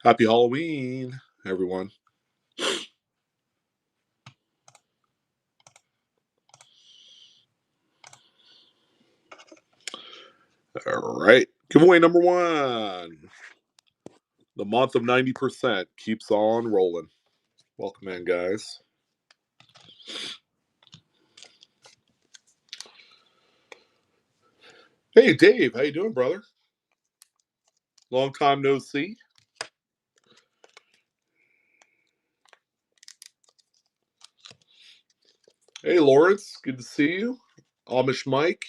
Happy Halloween, everyone. All right. Giveaway number one. The month of 90% keeps on rolling. Welcome in, guys. Hey, Dave. How you doing, brother? Long time no see. Hey, Lawrence. Good to see you. Amish Mike.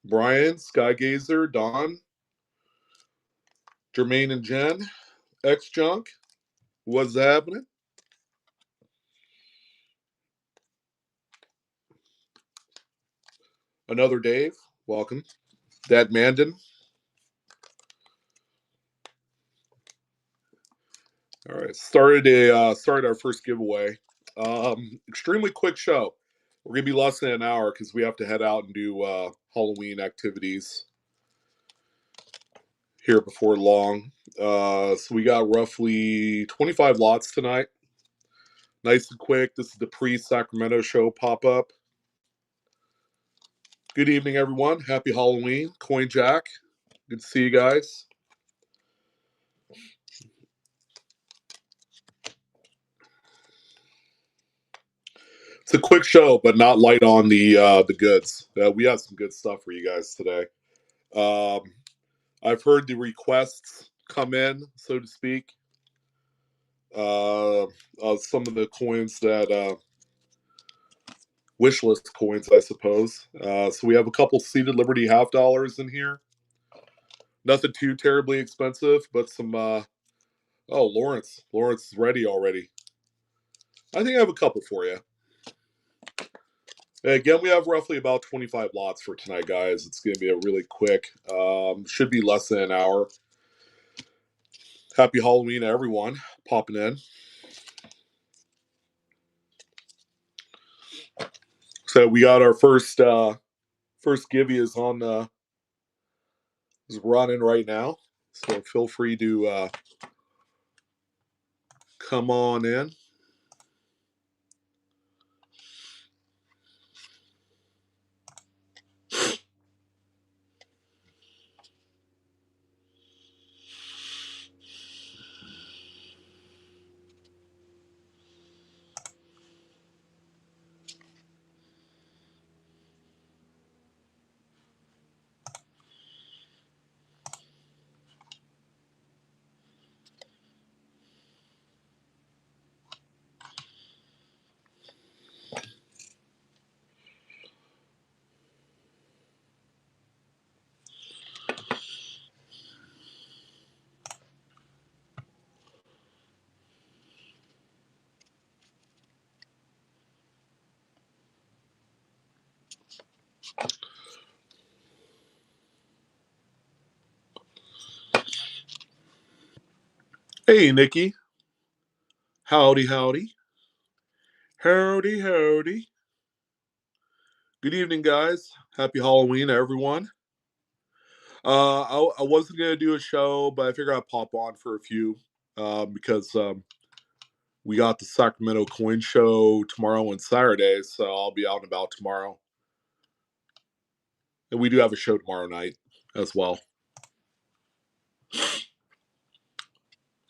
Brian. Skygazer. Don. Jermaine and Jen. X-Junk. What's happening? Another Dave. Welcome. Dad Mandan. All right, started our first giveaway. Extremely quick show. We're gonna be less than an hour because we have to head out and do Halloween activities here before long. So we got roughly 25 lots tonight. Nice and quick. This is the pre-Sacramento show pop up. Good evening, everyone. Happy Halloween. Coin Jack. Good to see you guys. It's a quick show, but not light on the goods. We have some good stuff for you guys today. Um, I've heard the requests come in, so to speak. Some of the coins that wish list coins, I suppose. So we have a couple seated Liberty half dollars in here. Nothing too terribly expensive, but some. Oh, Lawrence is ready already. I think I have a couple for you. Again, we have roughly about 25 lots for tonight, guys. It's going to be a really quick. Should be less than an hour. Happy Halloween, everyone. Popping in. So we got our first givey is is running right now. So feel free to come on in. Hey, Nikki. Howdy, howdy. Howdy, howdy. Good evening, guys. Happy Halloween, everyone. I wasn't going to do a show, but I figured I'd pop on for a few because we got the Sacramento Coin Show tomorrow and Saturday, so I'll be out and about tomorrow. And we do have a show tomorrow night as well.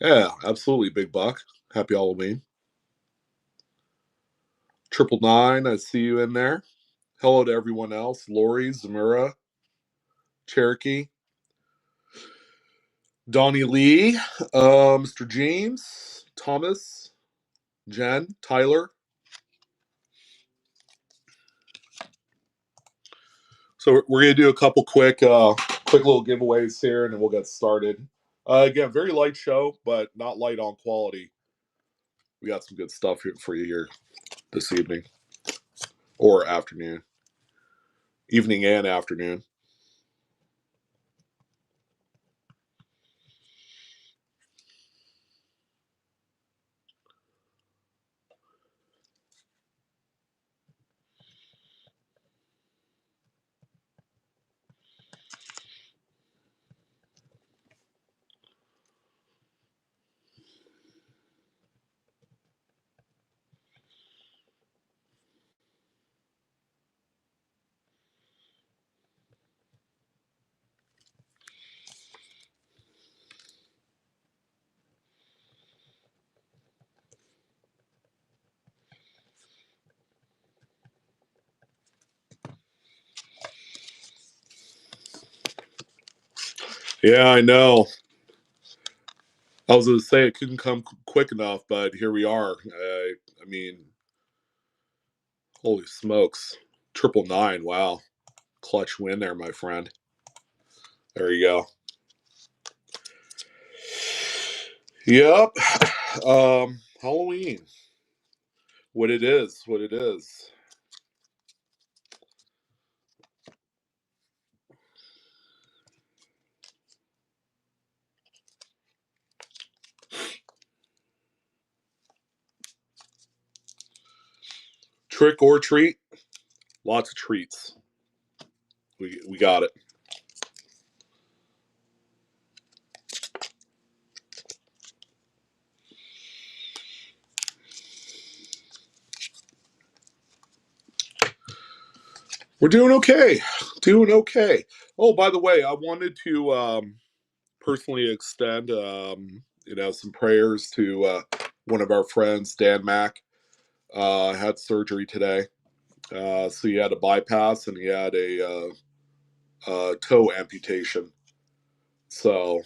Yeah, absolutely, Big Buck. Happy Halloween. 999, I see you in there. Hello to everyone else. Lori, Zamira, Cherokee, Donnie Lee, Mr. James, Thomas, Jen, Tyler. So we're gonna do a couple quick little giveaways here, and then we'll get started. Again, very light show, but not light on quality. We got some good stuff here for you here this evening or afternoon, evening and afternoon. Yeah, I know. I was going to say it couldn't come quick enough, but here we are. I mean, holy smokes. 999. Wow. Clutch win there, my friend. There you go. Yep. Halloween. What it is, what it is. Trick or treat. Lots of treats. We got it. We're doing okay. Doing okay. Oh, by the way, I wanted to personally extend some prayers to one of our friends, Dan Mack. Had surgery today. So he had a bypass and he had toe amputation. So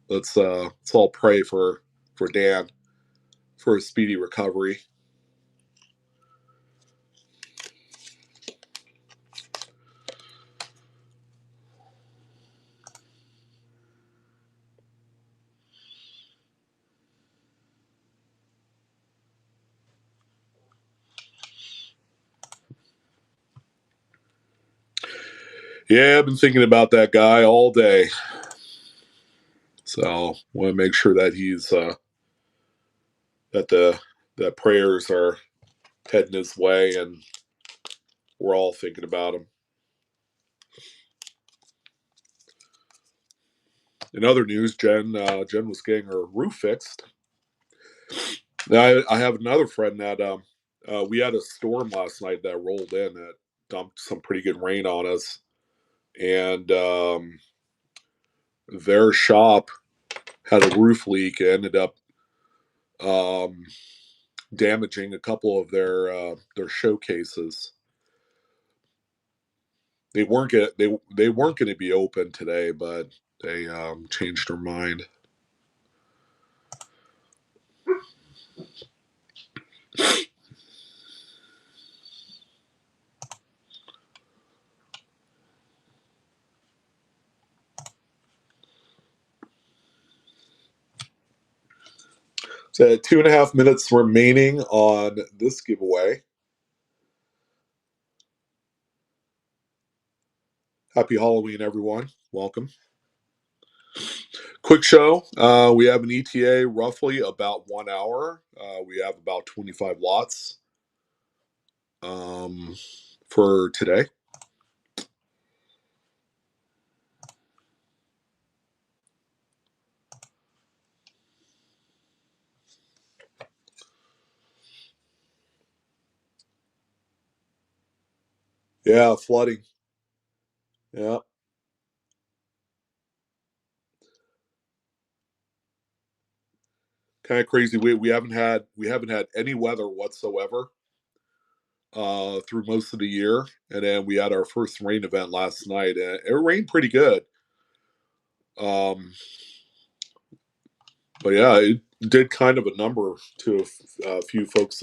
let's all pray for Dan for a speedy recovery. Yeah, I've been thinking about that guy all day. So want to make sure that he's that the prayers are heading his way and we're all thinking about him. In other news, Jen was getting her roof fixed. Now, I have another friend that we had a storm last night that rolled in that dumped some pretty good rain on us, and their shop had a roof leak. It ended up um, damaging a couple of their showcases. They weren't going to be open today, but they changed their mind. So 2.5 minutes remaining on this giveaway. Happy Halloween, everyone! Welcome. Quick show. We have an ETA roughly about 1 hour. We have about 25 lots um, for today. Yeah, flooding. Yeah, kind of crazy. We haven't had any weather whatsoever through most of the year, and then we had our first rain event last night, and it rained pretty good. Um, but yeah, it did kind of a number to a few folks'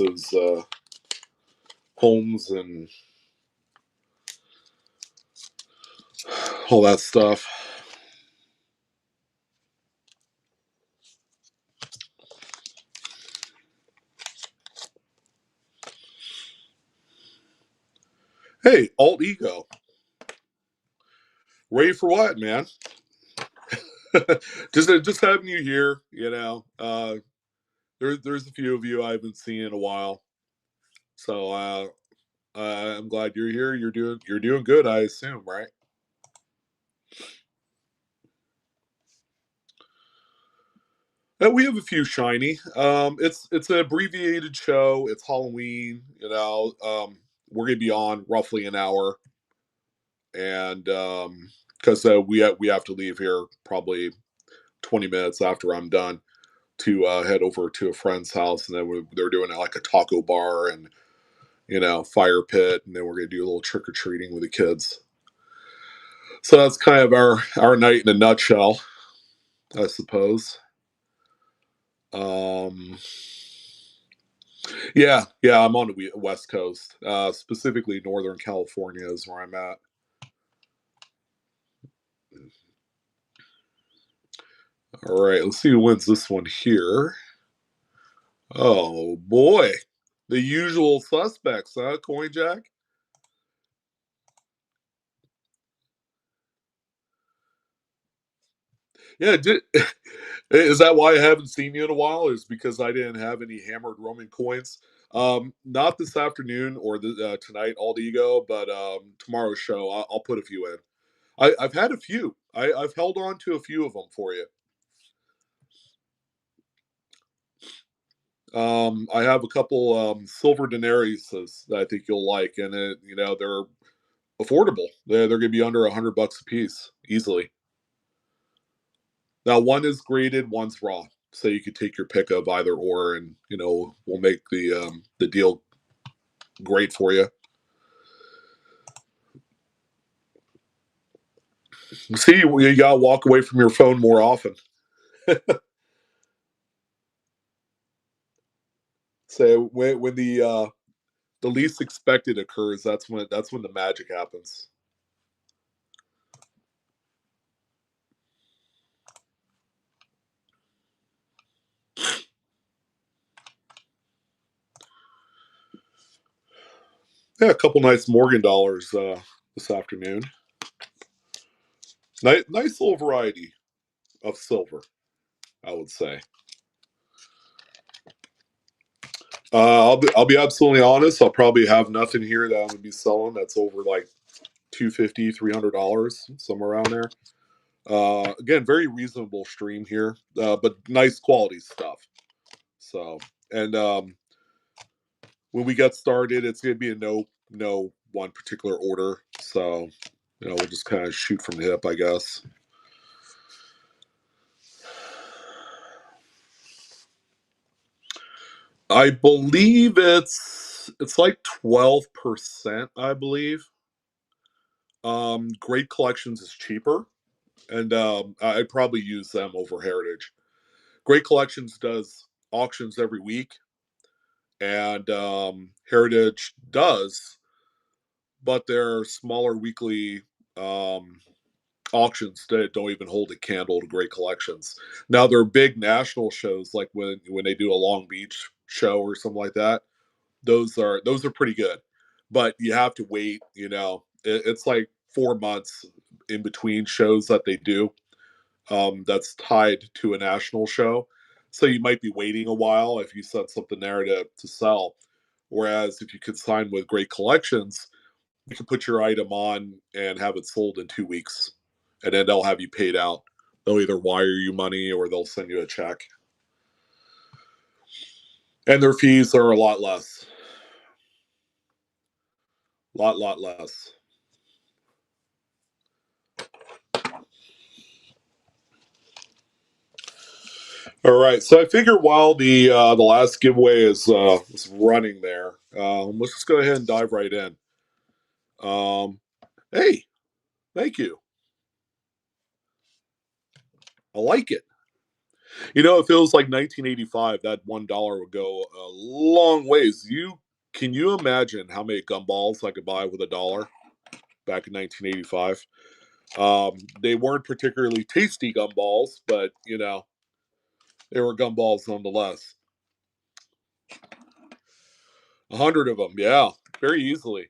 homes and all that stuff. Hey, alt ego, ready for what, man? just having you here, there's a few of you I haven't seen in a while, so I'm glad you're here. You're doing good, I assume, right? We have a few shiny. It's an abbreviated show. It's Halloween. We're gonna be on roughly an hour, and because we have to leave here probably 20 minutes after I'm done to head over to a friend's house, and then they're doing like a taco bar and fire pit, and then we're gonna do a little trick or treating with the kids. So that's kind of our night in a nutshell, I suppose. Um, yeah, I'm on the West Coast, specifically Northern California is where I'm at. All right, let's see who wins this one here. Oh boy, the usual suspects, huh? Coin Jack. Yeah, is that why I haven't seen you in a while? Is because I didn't have any hammered Roman coins? Not this afternoon or tonight, all ego, but tomorrow's show. I'll put a few in. I've had a few. I've held on to a few of them for you. I have a couple silver denaries that I think you'll like, and they're affordable. They're going to be under $100 a piece easily. Now, one is graded, one's raw, so you could take your pick of either or, and we'll make the deal great for you. See, you gotta walk away from your phone more often. So when the least expected occurs, that's when the magic happens. Yeah, a couple nice Morgan dollars this afternoon. Nice little variety of silver, I would say. I'll be absolutely honest. I'll probably have nothing here that I'm gonna be selling that's over like 250, $300, somewhere around there. Again, very reasonable stream here, but nice quality stuff. So, and when we get started, it's going to be a no one particular order. So, we'll just kind of shoot from the hip, I guess. I believe it's like 12%. I believe. Great Collections is cheaper, and I'd probably use them over Heritage. Great Collections does auctions every week, and Heritage does, but they're smaller weekly um, auctions that don't even hold a candle to Great Collections. Now they're big national shows, like when they do a Long Beach show or something like that. Those are pretty good, but you have to wait. It's like 4 months in between shows that they do. That's tied to a national show, so you might be waiting a while if you set something there to sell. Whereas if you could sign with Great Collections, you can put your item on and have it sold in 2 weeks, and then they'll have you paid out. They'll either wire you money or they'll send you a check, and their fees are a lot less, lot less. All right, so I figure while the last giveaway is running there, let's just go ahead and dive right in. Um, hey, thank you. I like it. It feels like 1985. That $1 would go a long ways. Can you imagine how many gumballs I could buy with $1 back in 1985? They weren't particularly tasty gumballs, but they were gumballs nonetheless. 100 of them, yeah, very easily.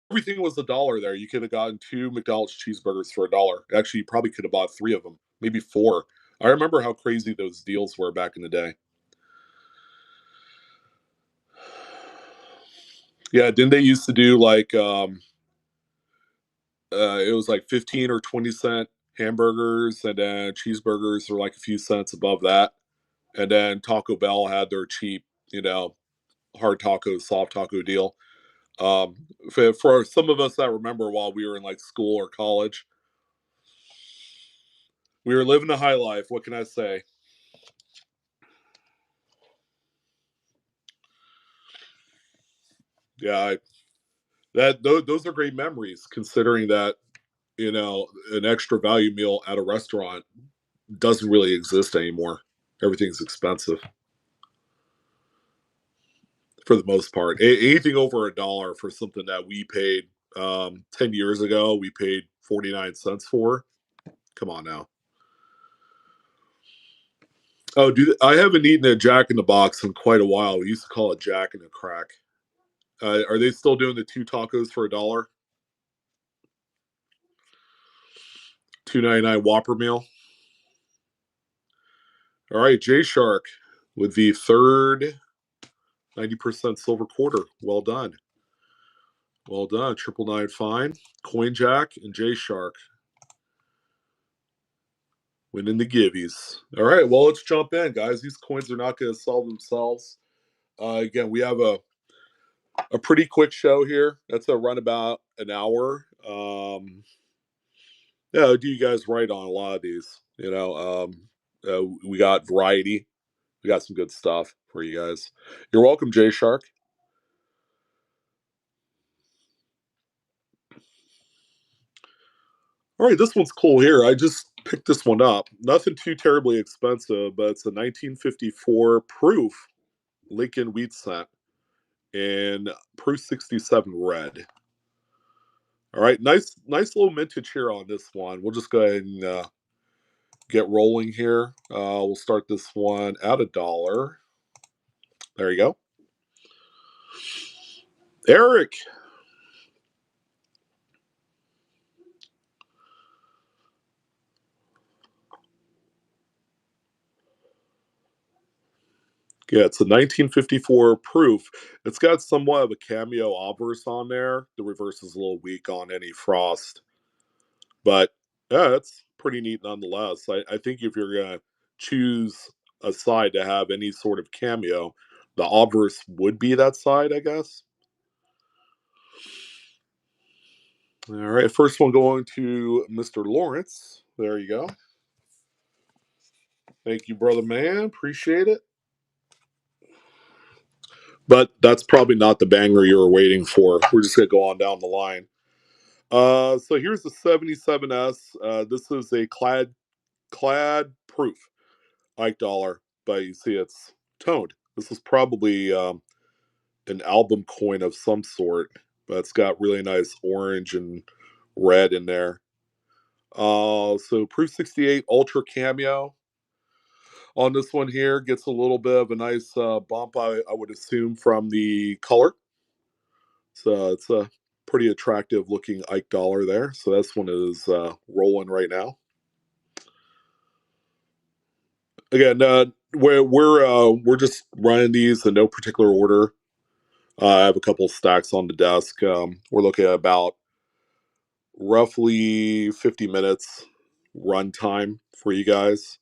Everything was $1 there. You could have gotten two McDonald's cheeseburgers for $1. Actually, you probably could have bought three of them, maybe four. I remember how crazy those deals were back in the day. Yeah, didn't they used to do like it was like 15 or 20 cent hamburgers, and then cheeseburgers were like a few cents above that. And then Taco Bell had their cheap, you know, hard taco, soft taco deal. For some of us that remember while we were in like school or college, we were living the high life. What can I say? Yeah, those are great memories, considering that an extra value meal at a restaurant doesn't really exist anymore. Everything's expensive for the most part. Anything over $1 for something that we paid 10 years ago, we paid 49 cents for. Come on now. Oh, dude, I haven't eaten a Jack in the Box in quite a while. We used to call it Jack in the Crack. Are they still doing the 2 tacos for $1? 2.99 Whopper meal. All right, J Shark with the third 90% silver quarter. Well done. Well done. 999 fine. Coin Jack and J Shark winning the givvies. All right, well, let's jump in, guys. These coins are not going to sell themselves. Again, we have a pretty quick show here. That's a run about an hour. Yeah, do you guys right on a lot of these? We got variety. We got some good stuff for you guys. You're welcome, J Shark. All right, this one's cool here. I just picked this one up. Nothing too terribly expensive, but it's a 1954 proof Lincoln wheat cent in proof 67 red. All right, nice little mintage here on this one. We'll just go ahead and get rolling here. We'll start this one at $1. There you go. Eric. Yeah, it's a 1954 proof. It's got somewhat of a cameo obverse on there. The reverse is a little weak on any frost. But yeah, it's pretty neat nonetheless. I think if you're going to choose a side to have any sort of cameo, the obverse would be that side, I guess. All right, first one going to Mr. Lawrence. There you go. Thank you, brother man. Appreciate it. But that's probably not the banger you were waiting for. We're just going to go on down the line. So here's the 77S. This is a clad proof Ike dollar, but you see it's toned. This is probably an album coin of some sort, but it's got really nice orange and red in there. So proof 68 ultra cameo on this one here gets a little bit of a nice bump, I would assume, from the color. So it's a pretty attractive looking Ike dollar there. So this one is rolling right now. Again, we're just running these in no particular order. I have a couple stacks on the desk. We're looking at about roughly 50 minutes run time for you guys.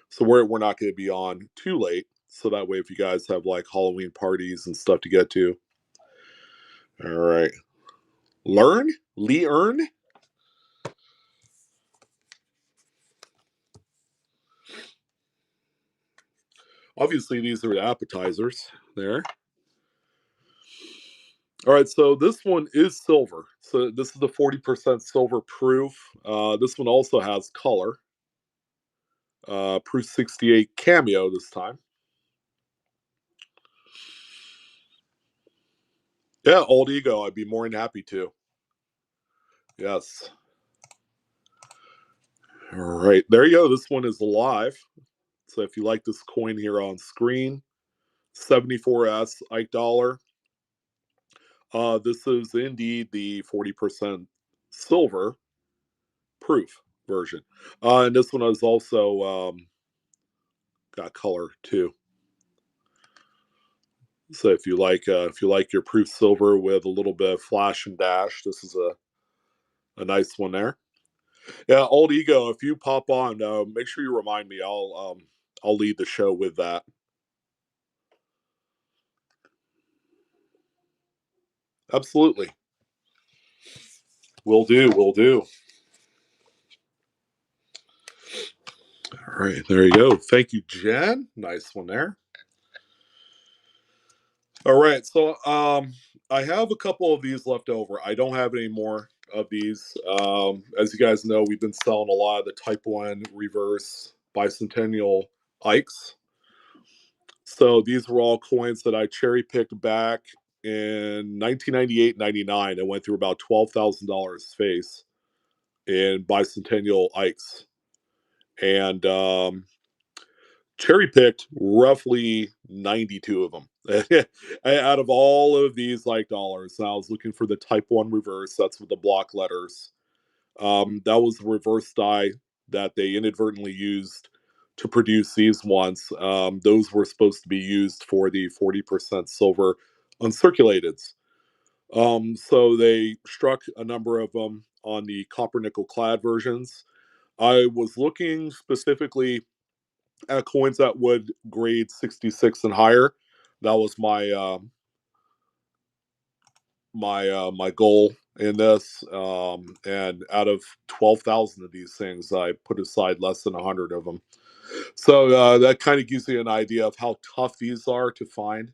So we're not going to be on too late. So that way, if you guys have like Halloween parties and stuff to get to. All right. Lee Earn. Obviously, these are the appetizers there. All right, so this one is silver. So this is the 40% silver proof. This one also has color. Proof 68 cameo this time. Yeah, old ego. I'd be more than happy to. Yes. All right, there you go. This one is live. So if you like this coin here on screen, 74S Ike dollar. This is indeed the 40% silver proof version. And this one is also got color too. So if you like your proof silver with a little bit of flash and dash, this is a nice one there. Yeah, old ego. If you pop on, make sure you remind me. I'll lead the show with that. Absolutely. Will do. Will do. All right, there you go. Thank you, Jen. Nice one there. All right, so I have a couple of these left over. I don't have any more of these. As you guys know, we've been selling a lot of the Type 1 reverse bicentennial Ikes. So these were all coins that I cherry picked back in 1998, 99. I went through about $12,000 face in bicentennial Ikes. And cherry picked roughly 92 of them out of all of these like dollars. And I was looking for the Type 1 reverse. That's with the block letters. That was the reverse die that they inadvertently used to produce these ones. Those were supposed to be used for the 40% silver uncirculateds. So they struck a number of them on the copper nickel clad versions. I was looking specifically at coins that would grade 66 and higher. That was my goal in this. And out of 12,000 of these things, I put aside less than 100 of them. So that kind of gives you an idea of how tough these are to find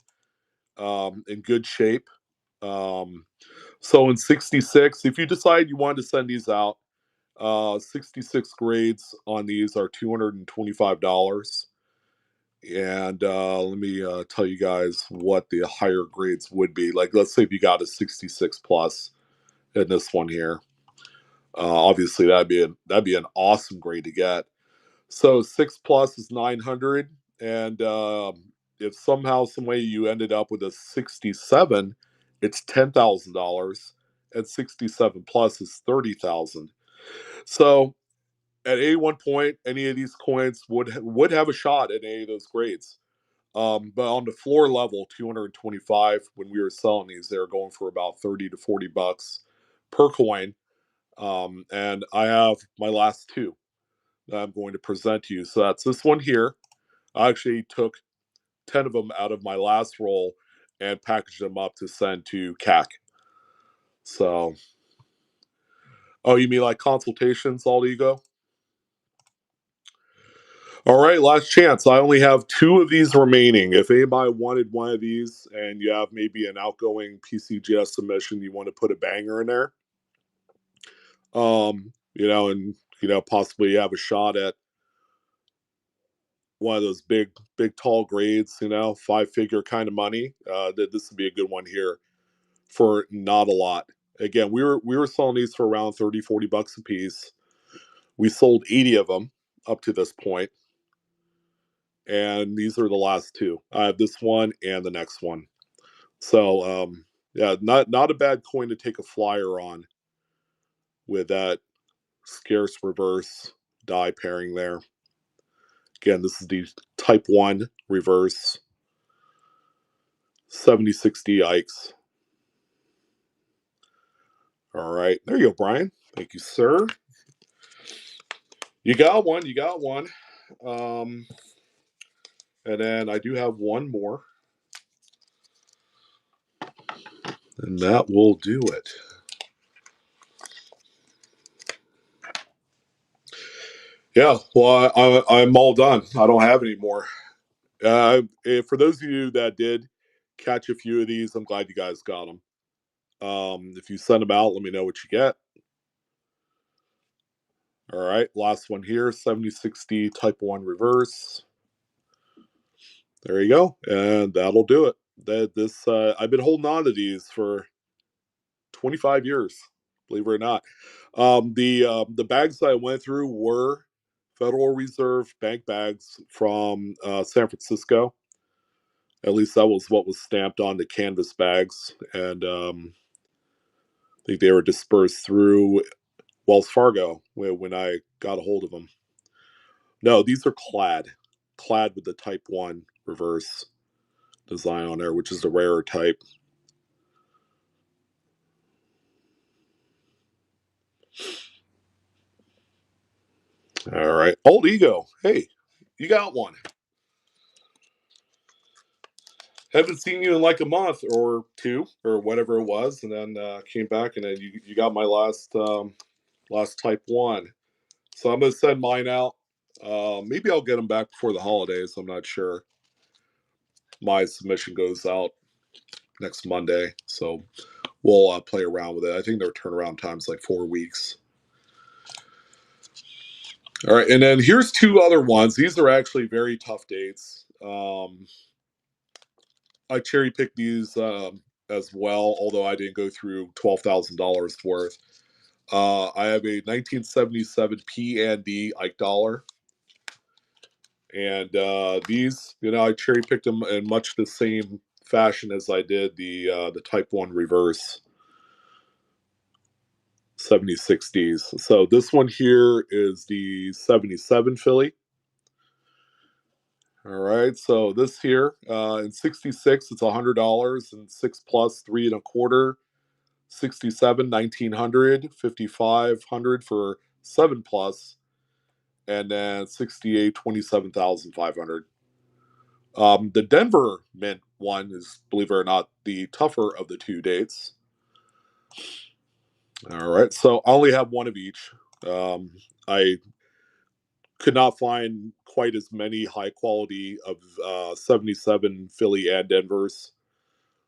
in good shape. Um, so in 66, if you decide you want to send these out, 66 grades on these are $225. And let me tell you guys what the higher grades would be. Like, let's say if you got a 66 plus in this one here, obviously that'd be an awesome grade to get. So 6 plus is 900, and if somehow some way you ended up with a 67, it's $10,000, and 67 plus is 30,000. So at any one point, any of these coins would have a shot at any of those grades. But on the floor level, 225, when we were selling these, they were going for about 30 to 40 bucks per coin. And I have my last two that I'm going to present to you. So that's this one here. I actually took 10 of them out of my last roll and packaged them up to send to CAC. So, oh, you mean like consultations, Alt Ego? All right, last chance. I only have two of these remaining. If anybody wanted one of these and you have maybe an outgoing PCGS submission, you want to put a banger in there, and possibly have a shot at one of those big, tall grades, 5-figure kind of money. This would be a good one here for not a lot. Again, we were selling these for around 30, 40 bucks a piece. We sold 80 of them up to this point, and these are the last two. I have this one and the next one. So yeah, not a bad coin to take a flyer on with that scarce reverse die pairing there. Again, this is the Type 1 reverse 7060 Ikes. All right, there you go, Brian. Thank you, sir. You got one. You got one. Um, and then I do have one more, and that will do it. Yeah, well, I'm all done. I don't have any more. For those of you that did catch a few of these, I'm glad you guys got them. If you send them out, let me know what you get. All right, last one here, 7060 Type 1 reverse. There you go, and that'll do it. I've been holding on to these for 25 years, believe it or not. The bags that I went through were Federal Reserve bank bags from San Francisco. At least that was what was stamped on the canvas bags, and I think they were dispersed through Wells Fargo when I got a hold of them. No, these are clad with the Type 1 reverse design on there, which is the rarer type. All right. Old Ego. Hey, you got one. Haven't seen you in like a month or two or whatever it was, and then came back and then you got my last Type 1. So I'm gonna send mine out. Maybe I'll get them back before the holidays. I'm not sure. My submission goes out next Monday. So we'll play around with it. I think their turnaround time's like 4 weeks. All right, and then here's two other ones. These are actually very tough dates. I cherry picked these as well, although I didn't go through $12,000 worth. I have a 1977 P&D Ike dollar, and these, I cherry picked them in much the same fashion as I did the Type One reverse 7060s. So this one here is the 77 Philly. All right, so this here in 66, it's $100, and 6 plus 3 1/4. 67, 1900, 5500 for 7 plus, and then 68, 27,500. The Denver Mint one is, believe it or not, the tougher of the two dates. All right, so I only have one of each. I could not find quite as many high quality of 77 Philly and Denver's.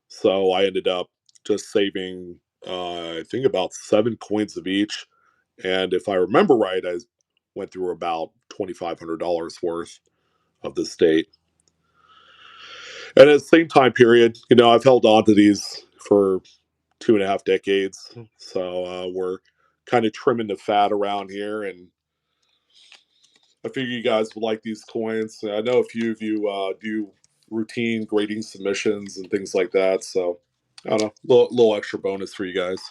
So I ended up just saving, I think, about 7 coins of each. And if I remember right, I went through about $2,500 worth of the state. And at the same time period, I've held on to these for 2.5 decades. So we're kind of trimming the fat around here. And I figure you guys would like these coins. I know a few of you do routine grading submissions and things like that. So I don't know, little extra bonus for you guys.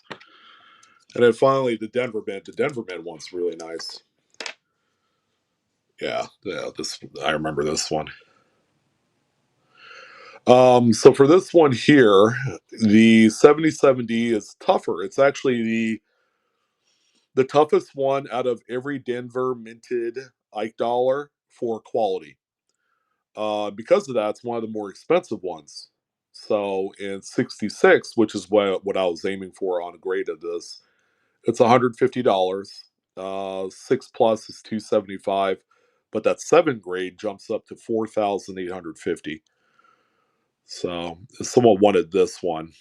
And then finally, the Denver Mint. The Denver Mint one's really nice. Yeah. This, I remember this one. So for this one here, the 7070 is tougher. It's actually the toughest one out of every Denver minted Ike dollar for quality. Because of that, it's one of the more expensive ones. So in 66, which is what I was aiming for on a grade of this, it's $150. 6 plus is 275, but that 7 grade jumps up to 4,850. So if someone wanted this one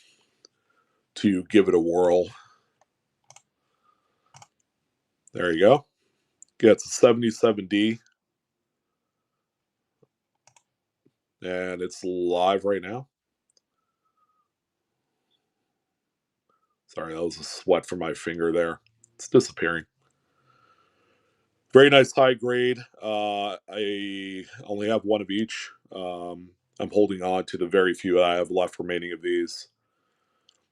to give it a whirl, there you go. Yeah, it's a 77D, and it's live right now. Sorry, that was a sweat from my finger there. It's disappearing. Very nice high grade. I only have one of each. I'm holding on to the very few I have left remaining of these.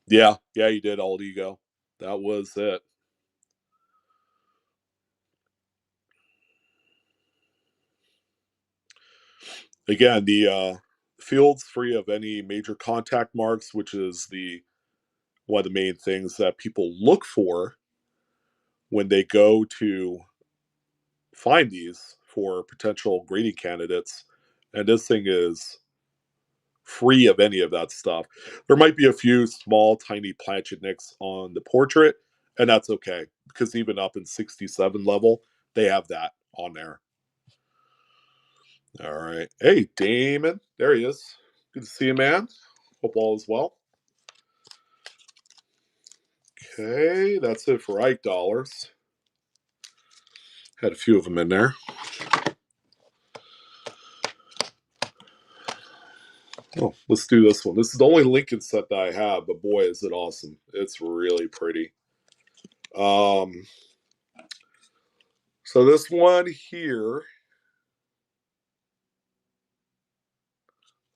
Yeah, you did, Old Ego. That was it. Again, the field's free of any major contact marks, which is the one of the main things that people look for when they go to find these for potential grading candidates. And this thing is free of any of that stuff. There might be a few small, tiny planchet nicks on the portrait, and that's okay because even up in 67 level, they have that on there. All right. Hey, Damon. There he is. Good to see you, man. Hope all is well. Okay, that's it for Ike dollars. Had a few of them in there. Oh, let's do this one. This is the only Lincoln set that I have, but boy, is it awesome. It's really pretty. Um, so this one here.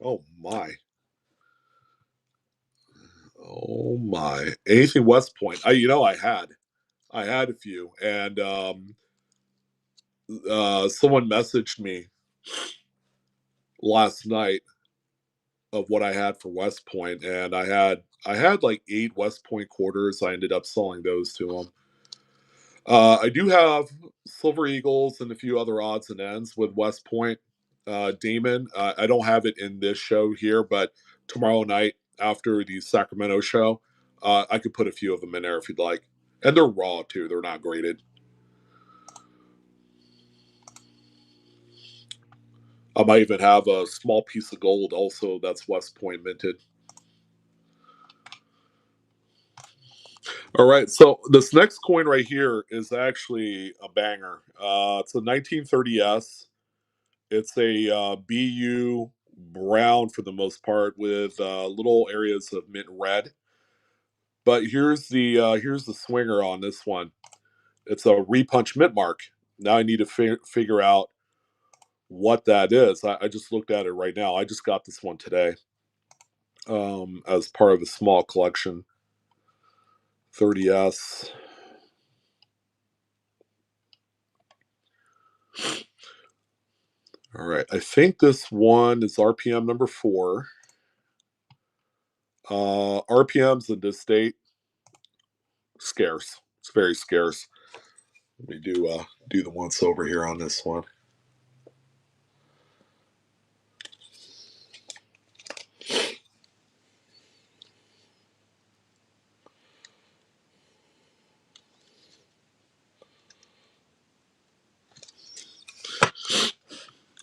Oh my. Oh my. Anything West Point. I had a few. And someone messaged me last night of what I had for West Point, and I had like 8 West Point quarters. I ended up selling those to them. I do have Silver Eagles and a few other odds and ends with West Point. Damon, I don't have it in this show here, but tomorrow night after the Sacramento show, I could put a few of them in there if you'd like. And they're raw too; they're not graded. I might even have a small piece of gold also that's West Point minted. All right, so this next coin right here is actually a banger. It's a 1930s. It's a BU brown for the most part, with little areas of mint red. But here's the swinger on this one. It's a repunch mint mark. Now I need to figure out what that is. I just looked at it right now. I just got this one today, as part of a small collection. 30s. All right, I think this one is RPM number 4. RPMs in this state scarce. It's very scarce. Let me do the once over here on this one.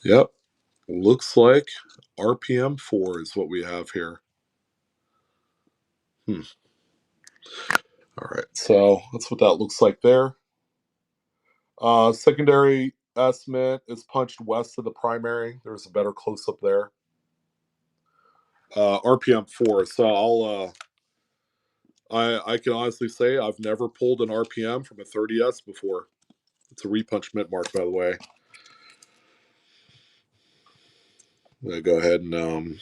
Yep, looks like RPM 4 is what we have here. Hmm. All right, so that's what that looks like there. Secondary estimate is punched west of the primary. There's a better close up there. RPM 4. So I can honestly say I've never pulled an RPM from a 30s before. It's a repunch mint mark, by the way. I'm gonna go ahead and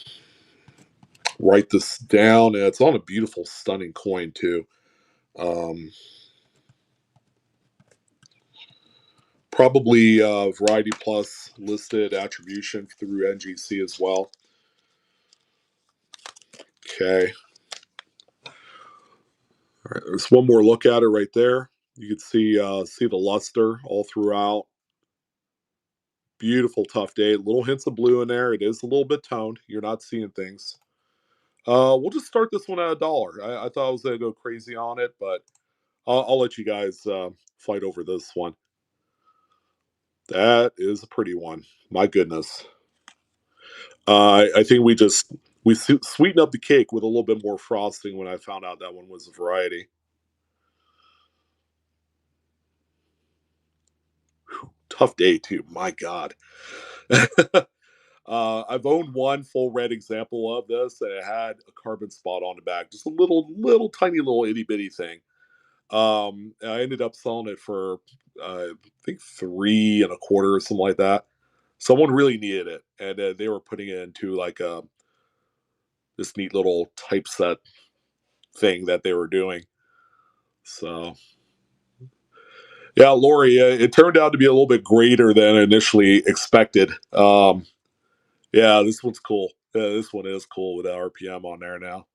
write this down. It's on a beautiful, stunning coin too. Um, Probably Variety Plus listed attribution through NGC as well. Okay. All right. There's one more look at it right there. You can see the luster all throughout. Beautiful, tough day. Little hints of blue in there. It is a little bit toned. You're not seeing things. We'll just start this one at $1. I thought I was gonna go crazy on it, but I'll let you guys fight over this one. That is a pretty one. My goodness. I think we sweetened up the cake with a little bit more frosting when I found out that one was a variety. Whew, tough day too. My God. I've owned one full red example of this, and it had a carbon spot on the back, just a little tiny little itty bitty thing. I ended up selling it for I think 3 and a quarter or something like that. Someone really needed it, and they were putting it into like this neat little typeset thing that they were doing. So yeah, Lori, it turned out to be a little bit greater than initially expected. Yeah, this one's cool. This one is cool with that RPM on there now.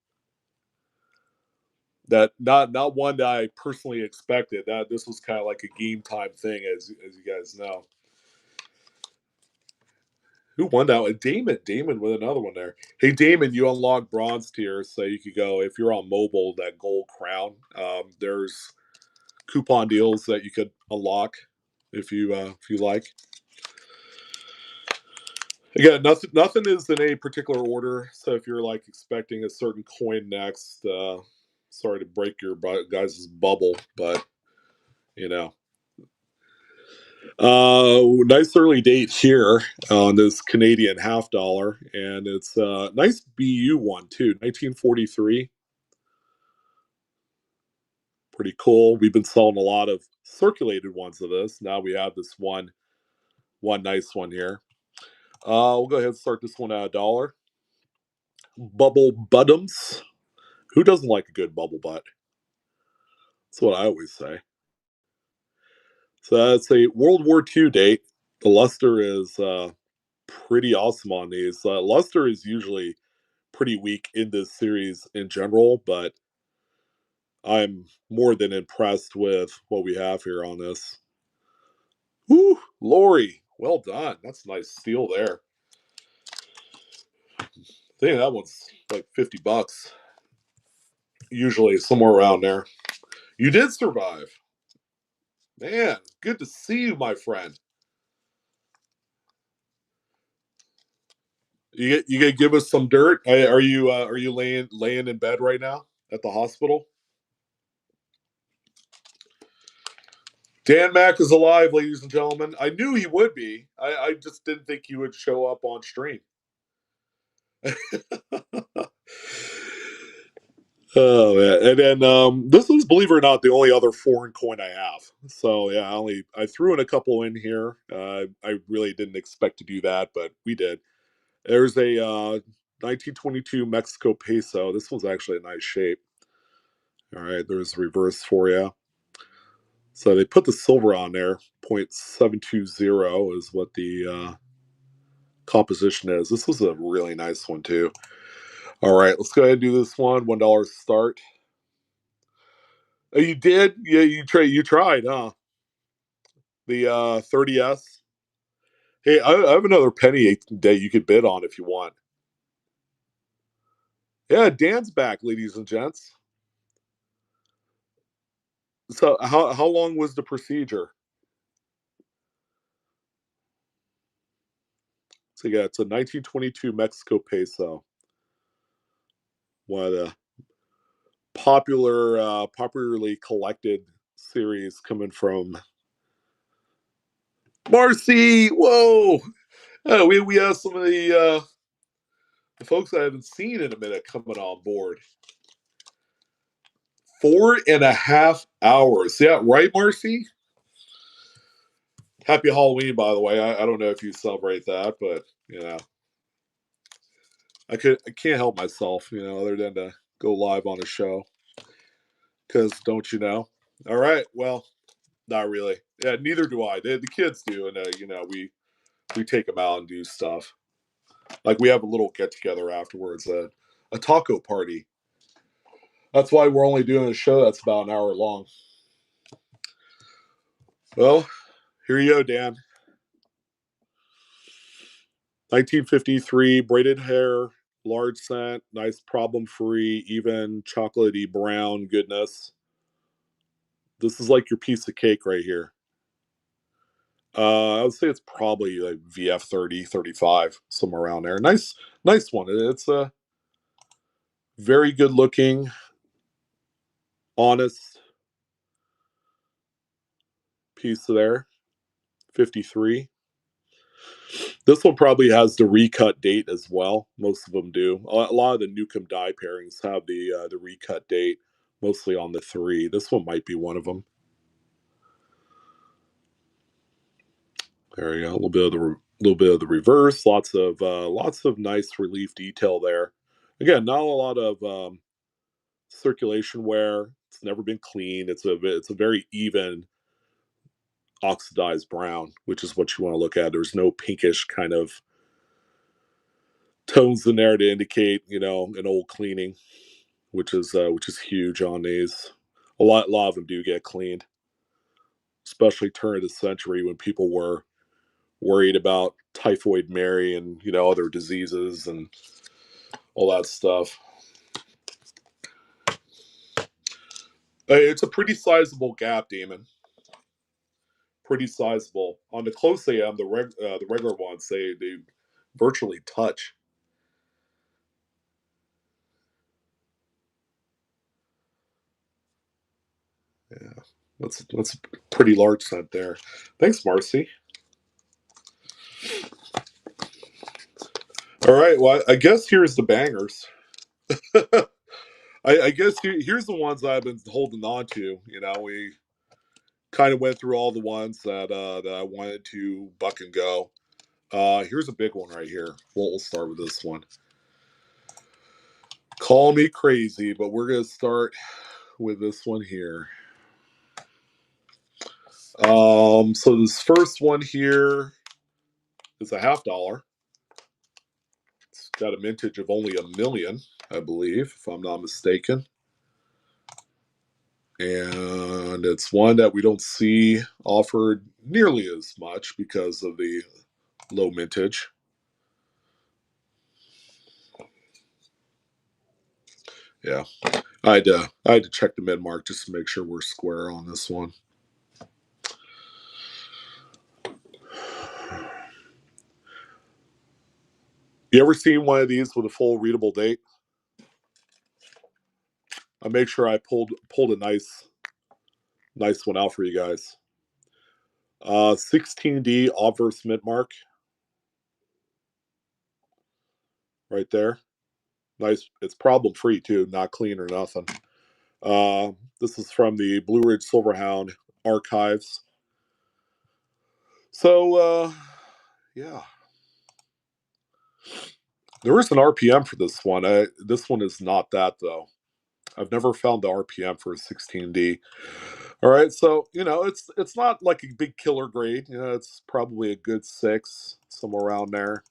That not one that I personally expected. That this was kind of like a game time thing, as you guys know. Who won that one? Damon. Damon with another one there. Hey, Damon, you unlock bronze tier, so you could go if you're on mobile. That gold crown. There's coupon deals that you could unlock if you like. Again, nothing is in a particular order. So if you're like expecting a certain coin next, sorry to break your guys' bubble, but you know, nice early date here on this Canadian half dollar, and it's a nice BU one too, 1943. Pretty cool. We've been selling a lot of circulated ones of this. Now we have this one nice one here. We'll go ahead and start this one at $1. Bubble Buttums. Who doesn't like a good bubble butt? That's what I always say. So that's a World War II date. The luster is pretty awesome on these. Luster is usually pretty weak in this series in general, but I'm more than impressed with what we have here on this. Woo, Lori, well done. That's a nice steal there. I think that one's like $50. Usually somewhere around there. You did survive. Man, good to see you, my friend. You gonna give us some dirt? Are you laying in bed right now at the hospital? Dan Mack is alive, ladies and gentlemen. I knew he would be. I just didn't think he would show up on stream. Oh man! And then this is, believe it or not, the only other foreign coin I have. So yeah, I threw in a couple in here. I really didn't expect to do that, but we did. There's a 1922 Mexico peso. This one's actually a nice shape. All right, there's a reverse for you. So they put the silver on there. 0.720 is what the composition is. This was a really nice one too. All right, let's go ahead and do this one. $1 start. Oh, you did? Yeah, you tried, huh? The 30s. Hey, I have another penny that you could bid on if you want. Yeah, Dan's back, ladies and gents. So how long was the procedure? So yeah, it's a 1922 Mexico peso. One of the popularly collected series coming from Marcy. Whoa! We have some of the folks I haven't seen in a minute coming on board. 4.5 hours. Yeah, right, Marcy? Happy Halloween, by the way. I don't know if you celebrate that, but you know, I can't help myself, other than to go live on a show. Because don't you know? All right, well, not really. Yeah, neither do I. The kids do, and we take them out and do stuff. Like we have a little get together afterwards, a taco party. That's why we're only doing a show that's about an hour long. Well, here you go, Dan. 1953, braided hair, large scent, nice problem free, even chocolatey brown goodness. This is like your piece of cake right here. I would say it's probably like VF 30, 35, somewhere around there. Nice one. It's a very good looking, honest piece there. 53. This one probably has the recut date as well. Most of them do. A lot of the Newcomb die pairings have the recut date, mostly on the 3. This one might be one of them. There you go. A little bit of the reverse. Lots of nice relief detail there. Again, not a lot of circulation wear. It's never been cleaned. It's a very even oxidized brown, which is what you want to look at. There's no pinkish kind of tones in there to indicate an old cleaning, which is huge on these. A lot of them do get cleaned, especially turn of the century when people were worried about typhoid Mary and other diseases and all that stuff. It's a pretty sizable gap, Damon. Pretty sizable. On the close AM, the regular ones they virtually touch. Yeah, that's a pretty large scent there. Thanks, Marcy. All right, well, I guess here's the bangers. I guess here's the ones I've been holding on to. We kind of went through all the ones that I wanted to buck and go. Here's a big one right here. We'll start with this one. Call me crazy, but we're gonna start with this one here. So this first one here is a $50. It's got a mintage of only 1 million, I believe, if I'm not mistaken. And it's one that we don't see offered nearly as much because of the low mintage. Yeah, I had to check the mid mark just to make sure we're square on this one. You ever seen one of these with a full readable date? I make sure I pulled a nice one out for you guys. 16D obverse mid mark right there. Nice. It's problem free too, not clean or nothing. This is from the Blue Ridge Silverhound archives. So, yeah, there is an RPM for this one. This one is not that though. I've never found the RPM for a 16D. All right, so it's not like a big killer grade. It's probably a good 6 somewhere around there,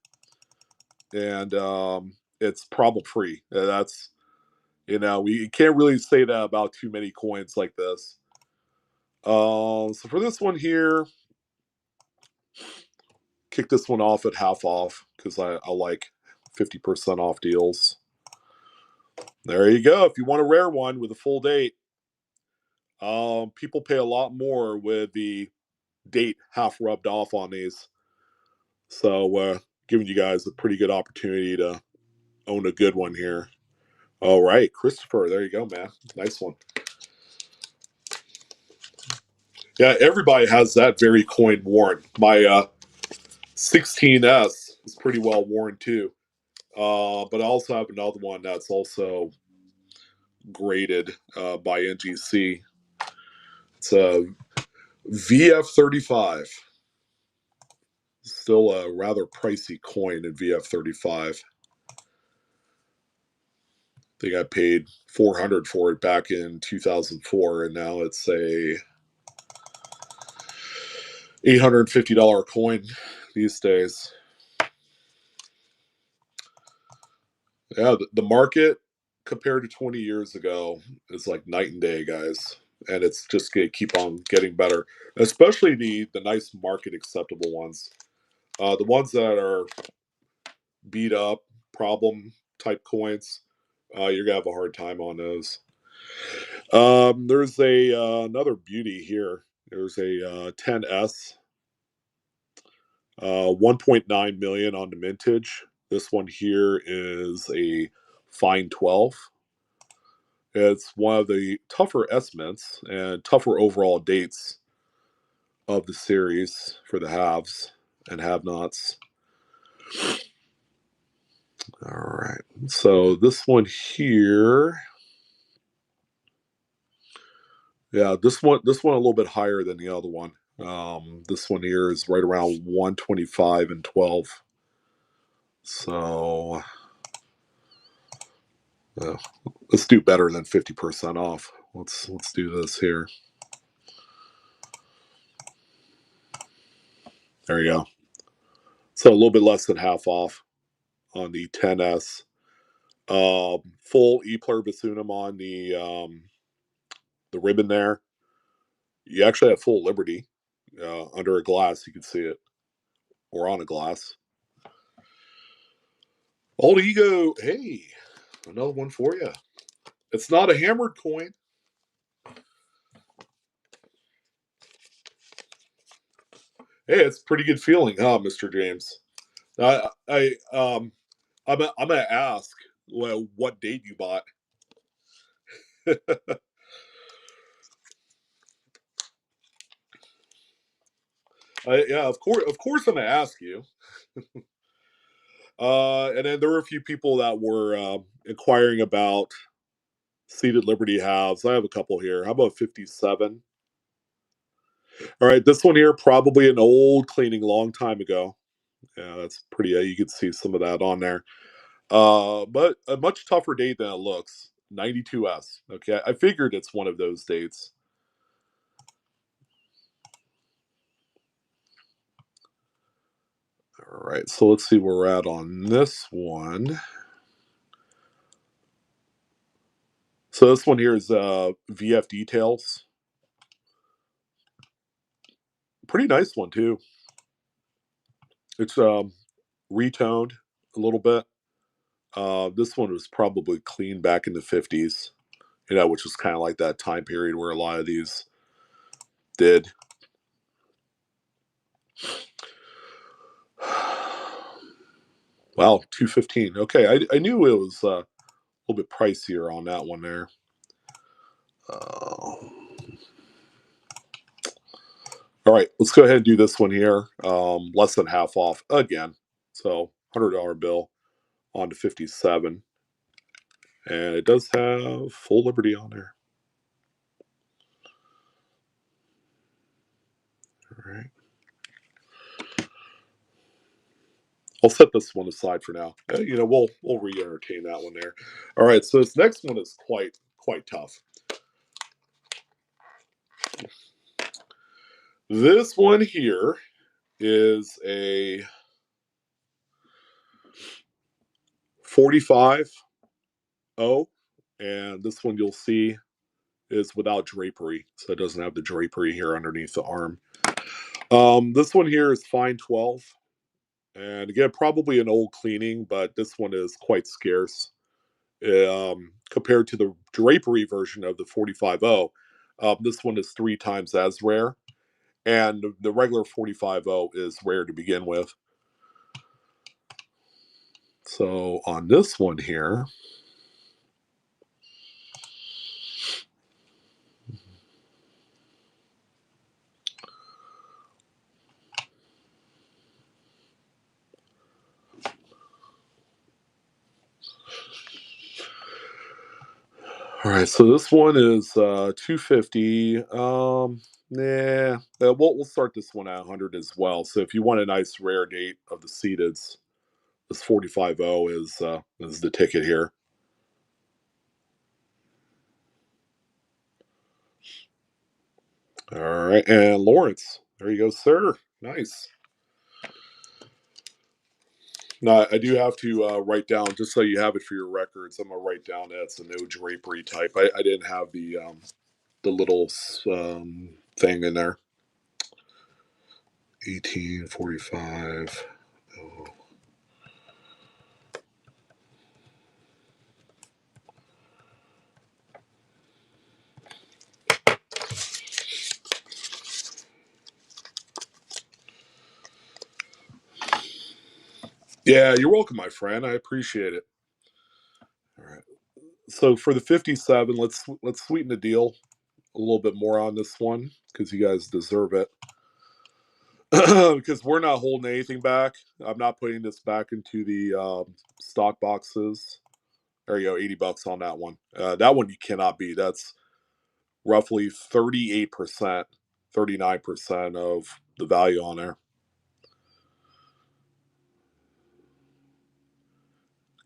and it's problem free. That's we can't really say that about too many coins like this. So for this one here, kick this one off at half off because I like 50% off deals. There you go. If you want a rare one with a full date, people pay a lot more with the date half rubbed off on these. So giving you guys a pretty good opportunity to own a good one here. All right, Christopher, there you go, man. Nice one. Yeah, everybody has that very coin worn. My 16S is pretty well worn too. But I also have another one that's also graded by NGC. It's a VF35. Still a rather pricey coin in VF35. I think I paid $400 for it back in 2004, and now it's a $850 coin these days. Yeah, the market compared to 20 years ago is like night and day, guys. And it's just going to keep on getting better, especially the nice market acceptable ones. The ones that are beat up, problem type coins, you're going to have a hard time on those. There's another beauty here. There's a 10S, 1.9 million on the mintage. This one here is a fine 12. It's one of the tougher estimates and tougher overall dates of the series for the halves and have-nots. All right. So this one here, yeah, this one a little bit higher than the other one. This one here is right around 125 and 12. So let's do better than 50% off. Let's do this here. There you go. So a little bit less than half off on the 10S. Full E pluribusum on the ribbon there. You actually have full liberty under a glass. You can see it, or on a glass. Old ego. Hey, another one for you. It's not a hammered coin. Hey, it's a pretty good feeling, huh, Mr. James? I'm gonna ask, well, what date you bought. Yeah, of course, I'm gonna ask you. And then there were a few people that were inquiring about seated Liberty halves. I have a couple here. How about 57? All right, this one here, probably an old cleaning long time ago. Yeah, that's pretty. You can see some of that on there. But a much tougher date than it looks. 92S. Okay, I figured it's one of those dates. All right, so let's see where we're at on this one. So this one here is VF Details. Pretty nice one too. It's retoned a little bit. This one was probably clean back in the 50s, which is kind of like that time period where a lot of these did. Wow, 215. Okay, I knew it was a little bit pricier on that one there. All All right, let's go ahead and do this one here. Less than half off again. So $100 bill on to 57. And it does have full liberty on there. All right. I'll set this one aside for now. We'll re-entertain that one there. All right, so this next one is quite tough. This one here is a 45O, and this one you'll see is without drapery, so it doesn't have the drapery here underneath the arm. This one here is fine 12, and again, probably an old cleaning, but this one is quite scarce compared to the drapery version of the 45O. This one is 3 times as rare, and the regular 45O is rare to begin with. So on this one here, all right, so this one is 250. We'll start this one at 100 as well. So if you want a nice rare date of the seededs, this 45O is the ticket here. All right, and Lawrence, there you go, sir. Nice. Now I do have to write down, just so you have it for your records. I'm gonna write down that's a no drapery type. I didn't have the little thing in there. 1845. Oh. Yeah, you're welcome, my friend. I appreciate it. All right. So for the 57, let's sweeten the deal a little bit more on this one because you guys deserve it. Because we're not holding anything back. I'm not putting this back into the stock boxes. There you go, $80 on that one. That one you cannot beat. That's roughly 38%, 39% of the value on there.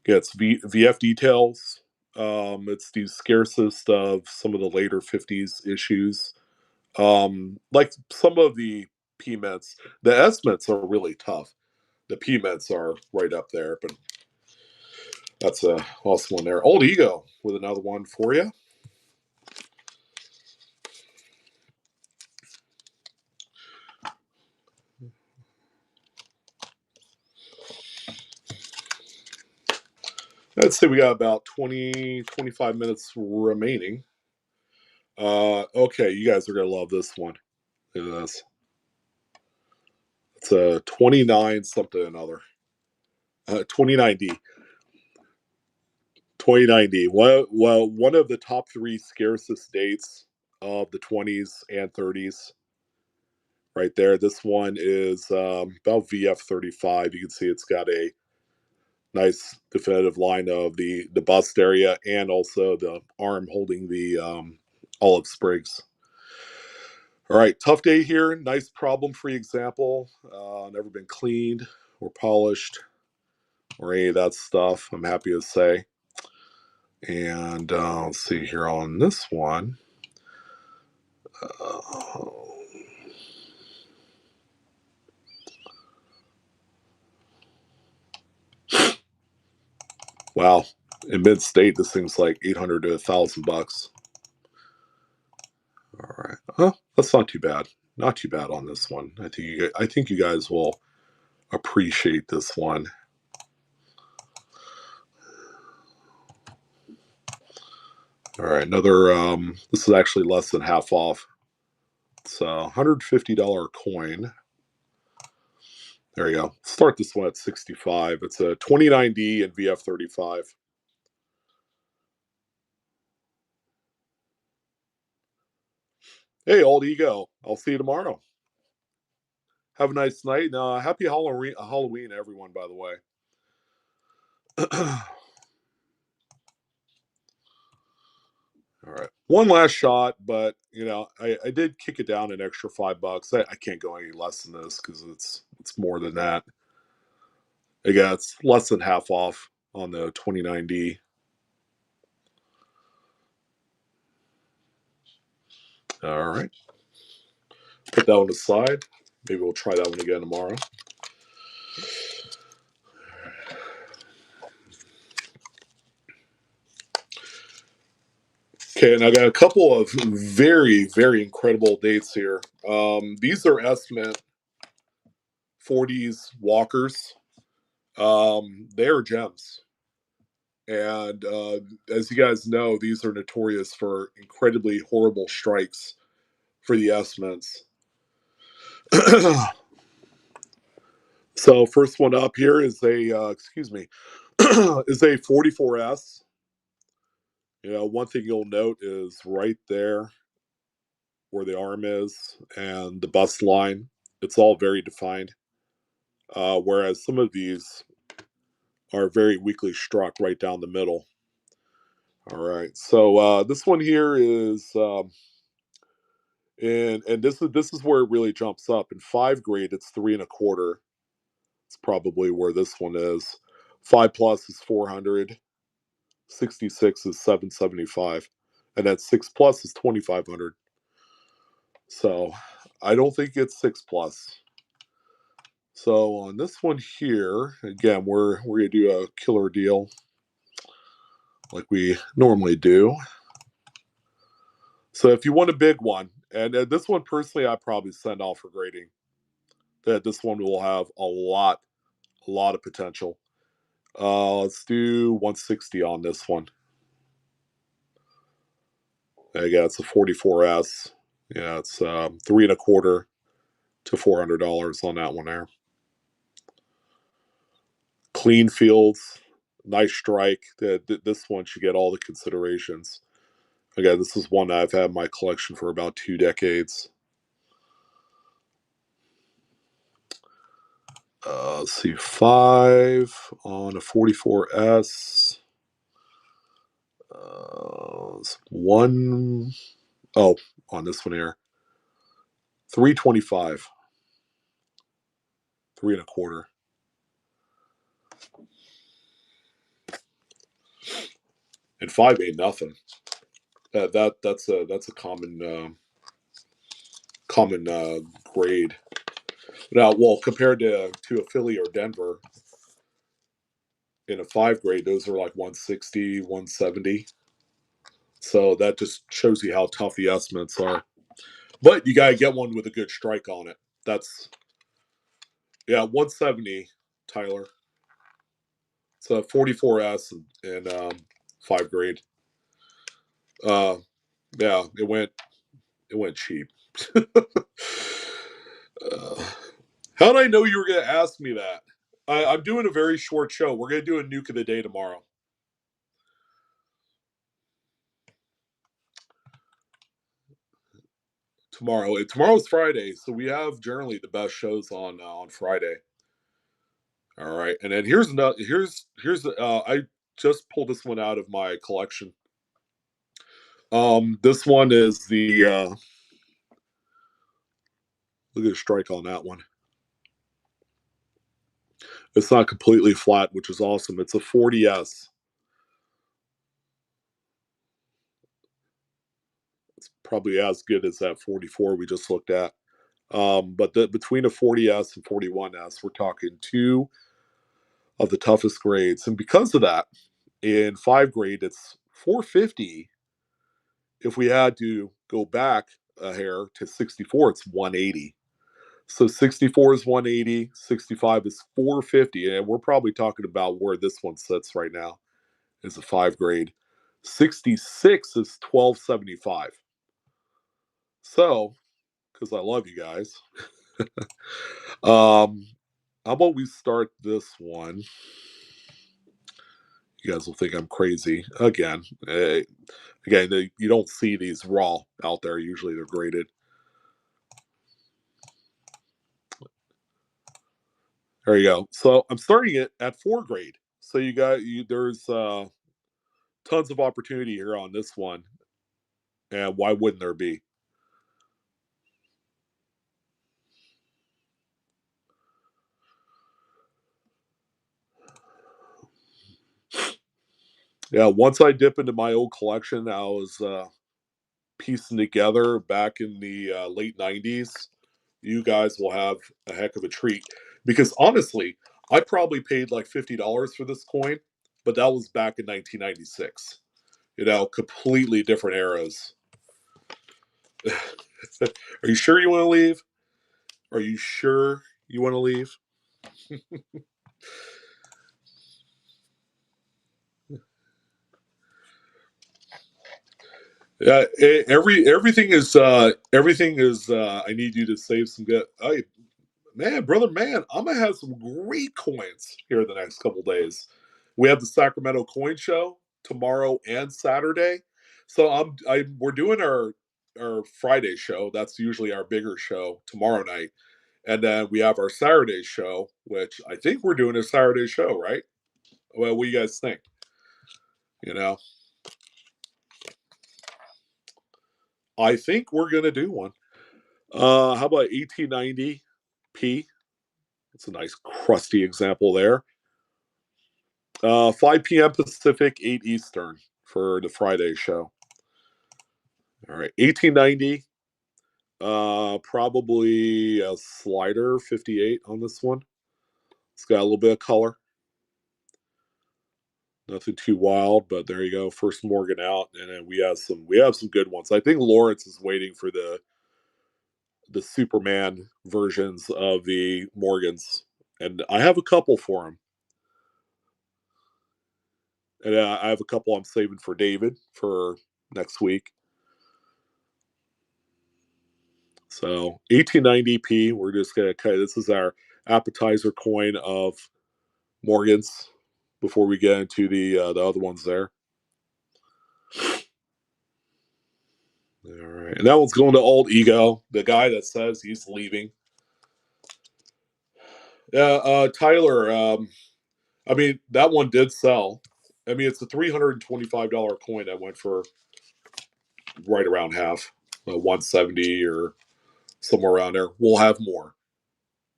Yeah, it's VF details. It's the scarcest of some of the later 50s issues. Like some of the P Mets, the S Mets are really tough. The P Mets are right up there, but that's a awesome one there. Old Ego with another one for you. I'd say we got about 20, 25 minutes remaining. Okay, you guys are going to love this one. Look at this. It's a 29 something another. 29D. 29D. One of the top 3 scarcest dates of the 20s and 30s. Right there. This one is about VF 35. You can see it's got a nice definitive line of the bust area and also the arm holding the olive sprigs. All right, tough day here. Nice problem-free example. Never been cleaned or polished or any of that stuff, I'm happy to say. And let's see here on this one. Uh, wow, in mid-state, this thing's like 800 to $1,000. All right, that's not too bad. Not too bad on this one. I think you guys will appreciate this one. All right, another. This is actually less than half off. It's a $150 coin. There you go. Start this one at 65. It's a 29D and VF 35. Hey, old ego. I'll see you tomorrow. Have a nice night, and happy Halloween, everyone, by the way. All right. One last shot, but I did kick it down an extra $5. I can't go any less than this because it's more than that. Again, it's less than half off on the 29D. All right. Put that one aside. Maybe we'll try that one again tomorrow. Okay, and I got a couple of very, very incredible dates here. These are estimate 40s walkers. They are gems. And as you guys know, these are notorious for incredibly horrible strikes for the estimates. So first one up here is a excuse me is a 44S. One thing you'll note is right there where the arm is and the bust line, it's all very defined. Whereas some of these are very weakly struck right down the middle. All right, so this one here is, and this is where it really jumps up. In 5 grade, it's 3.25. It's probably where this one is. 5 plus is 400. 66 is 775, and then 6 plus is 2,500. So I don't think it's 6 plus. So on this one here, again, we're gonna do a killer deal like we normally do. So if you want a big one, and this one personally, I probably send off for grading. That this one will have a lot of potential. Let's do 160 on this one. Again, it's a 44S. Yeah, it's 3.25 to $400 on that one there. Clean fields, nice strike. This one should get all the considerations. Again, this is one I've had in my collection for about 2 decades. Let's see, 5 on a 44S. One, oh, on this one here, 325, 3.25. And 5 ain't nothing. That's a common grade. Now, well, compared to a Philly or Denver, in a 5 grade, those are like 160, 170. So that just shows you how tough the estimates are. But you gotta get one with a good strike on it. That's 170, Tyler. It's a 44S and 5 grade. Uh, yeah, it went cheap. How did I know you were gonna ask me that? I'm doing a very short show. We're gonna do a nuke of the day tomorrow. Tomorrow's Friday, so we have generally the best shows on Friday. All right, and then here's another. Here's I just pulled this one out of my collection. This one is the look at the strike on that one. It's not completely flat, which is awesome. It's a 40S. It's probably as good as that 44 we just looked at. But between a 40S and 41S, we're talking 2 of the toughest grades, and because of that, in 5 grade, it's 450. If we had to go back a hair to 64, it's 180. So 64 is 180, 65 is 450, and we're probably talking about where this one sits right now is a 5 grade. 66 is 1275. So, because I love you guys, how about we start this one? You guys will think I'm crazy again. Again, you don't see these raw out there. Usually they're graded. There you go. So I'm starting it at 4th grade. So there's tons of opportunity here on this one, and why wouldn't there be? Yeah, once I dip into my old collection, I was piecing together back in the late '90s. You guys will have a heck of a treat because honestly, I probably paid like $50 for this coin, but that was back in 1996. Completely different eras. Are you sure you want to leave? Are you sure you want to leave? Yeah, everything is. I need you to save some good. Hey, man, brother, man, I'm gonna have some great coins here the next couple days. We have the Sacramento Coin Show tomorrow and Saturday, so we're doing our Friday show. That's usually our bigger show tomorrow night, and then we have our Saturday show, which I think we're doing a Saturday show, right? Well, what do you guys think? You know, I think we're gonna do one. How about 1890p? It's a nice crusty example there. 5 p.m. Pacific, 8 Eastern for the Friday show. All right, 1890. Probably a slider 58 on this one. It's got a little bit of color. Nothing too wild, but there you go. First Morgan out, and then we have some good ones. I think Lawrence is waiting for the Superman versions of the Morgans, and I have a couple for him. And I have a couple I'm saving for David for next week. So 1890p, we're just gonna this is our appetizer coin of Morgan's before we get into the other ones there. All right, and that one's going to Old Ego, the guy that says he's leaving. Yeah, Tyler. I mean that one did sell. I mean it's a $325 coin that went for right around half, 170 or somewhere around there. We'll have more.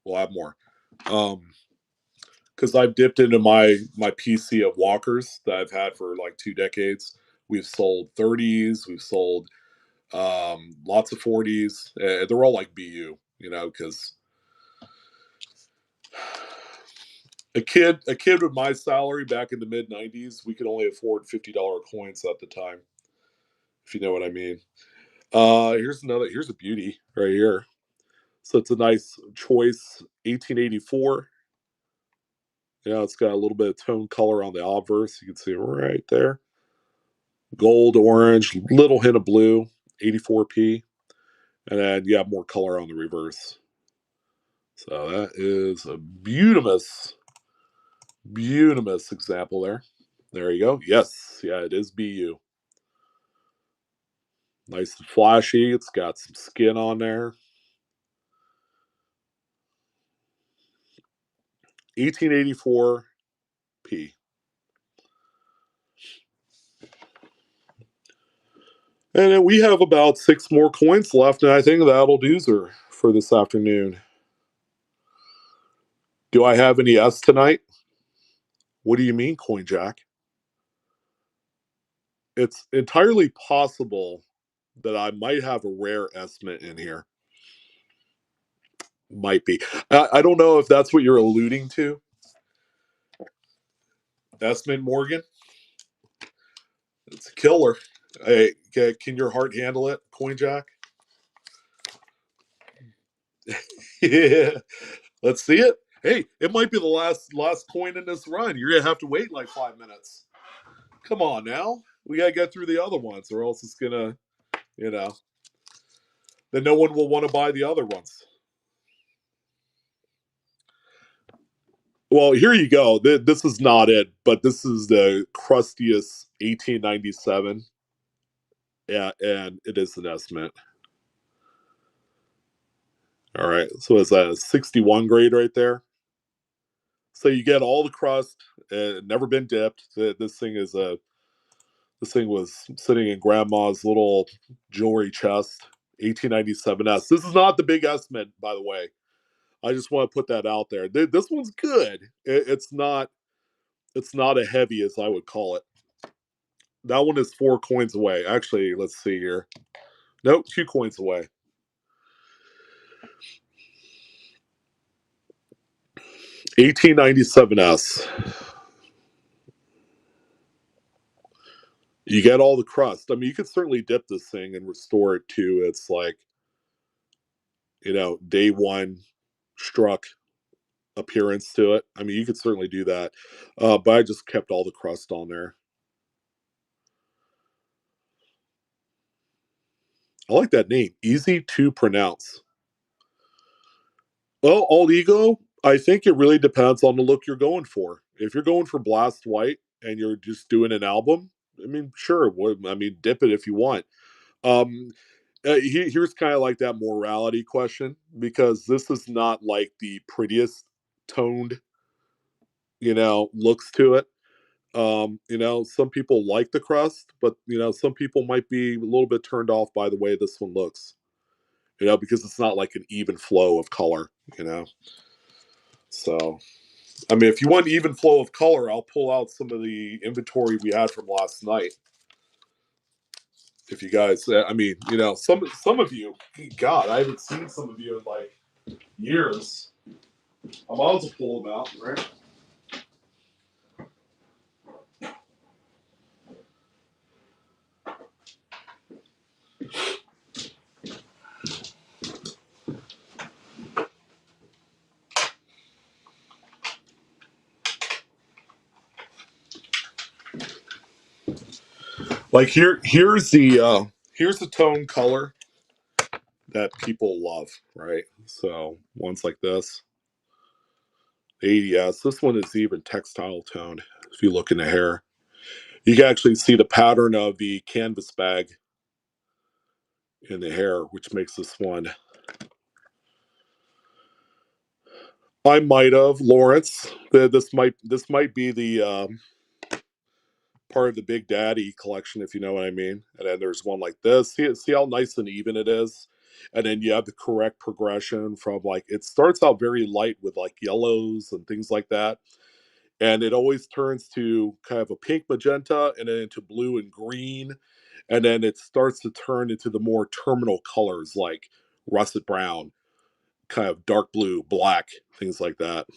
We'll have more. Because I've dipped into my PC of walkers that I've had for like 2 decades. We've sold 30s, we've sold lots of 40s. They're all like BU, because a kid with my salary back in the mid '90s, we could only afford $50 coins at the time, if you know what I mean. Here's a beauty right here. So it's a nice choice, 1884. It's got a little bit of tone color on the obverse. You can see right there. Gold, orange, little hint of blue, 84p. And then you have more color on the reverse. So that is a beautimous example there. There you go. Yes, yeah, it is BU. Nice and flashy. It's got some skin on there. 1884p. And then we have about 6 more coins left, and I think that'll do her for this afternoon. Do I have any S tonight? What do you mean, Coin Jack? It's entirely possible that I might have a rare estimate in here. Might be. I don't know if that's what you're alluding to. Estimate Morgan. It's a killer. Hey, can your heart handle it, Coin Jack? Yeah. Let's see it. Hey, it might be the last coin in this run. You're gonna have to wait like 5 minutes. Come on now. We gotta get through the other ones, or else it's gonna, you know, then no one will want to buy the other ones. Well, here you go. This is not it, but this is the crustiest 1897. Yeah, and it is an estimate. All right, so it's a 61 grade right there. So you get all the crust, never been dipped. This thing was sitting in grandma's little jewelry chest, 1897S. This is not the big S mint, by the way. I just want to put that out there. This one's good. It's not a heavy as I would call it. That one is 4 coins away. Actually, let's see here. Nope, 2 coins away. 1897S. You get all the crust. I mean, you could certainly dip this thing and restore it to its like, day one struck appearance to it. I mean, you could certainly do that. But I just kept all the crust on there. I like that name. Easy to pronounce. Well, all ego, I think it really depends on the look you're going for. If you're going for blast white and you're just doing an album, I mean, sure. I mean, dip it if you want. Um, Here's kind of like that morality question because this is not like the prettiest toned, looks to it. Some people like the crust, but some people might be a little bit turned off by the way this one looks. Because it's not like an even flow of color. So I mean, if you want even flow of color, I'll pull out some of the inventory we had from last night. If you guys, I mean, some of you, God, I haven't seen some of you in like years. I might as well pull them out, right? Like here's the tone color that people love, right? So ones like this, ADS. This one is even textile toned. If you look in the hair, you can actually see the pattern of the canvas bag in the hair, which makes this one. I might have Lawrence. This might be the part of the Big Daddy collection, if you know what I mean. And then there's one like this. See how nice and even it is. And then you have the correct progression from like it starts out very light with like yellows and things like that, and it always turns to kind of a pink magenta and then into blue and green, and then it starts to turn into the more terminal colors like russet brown, kind of dark blue, black, things like that.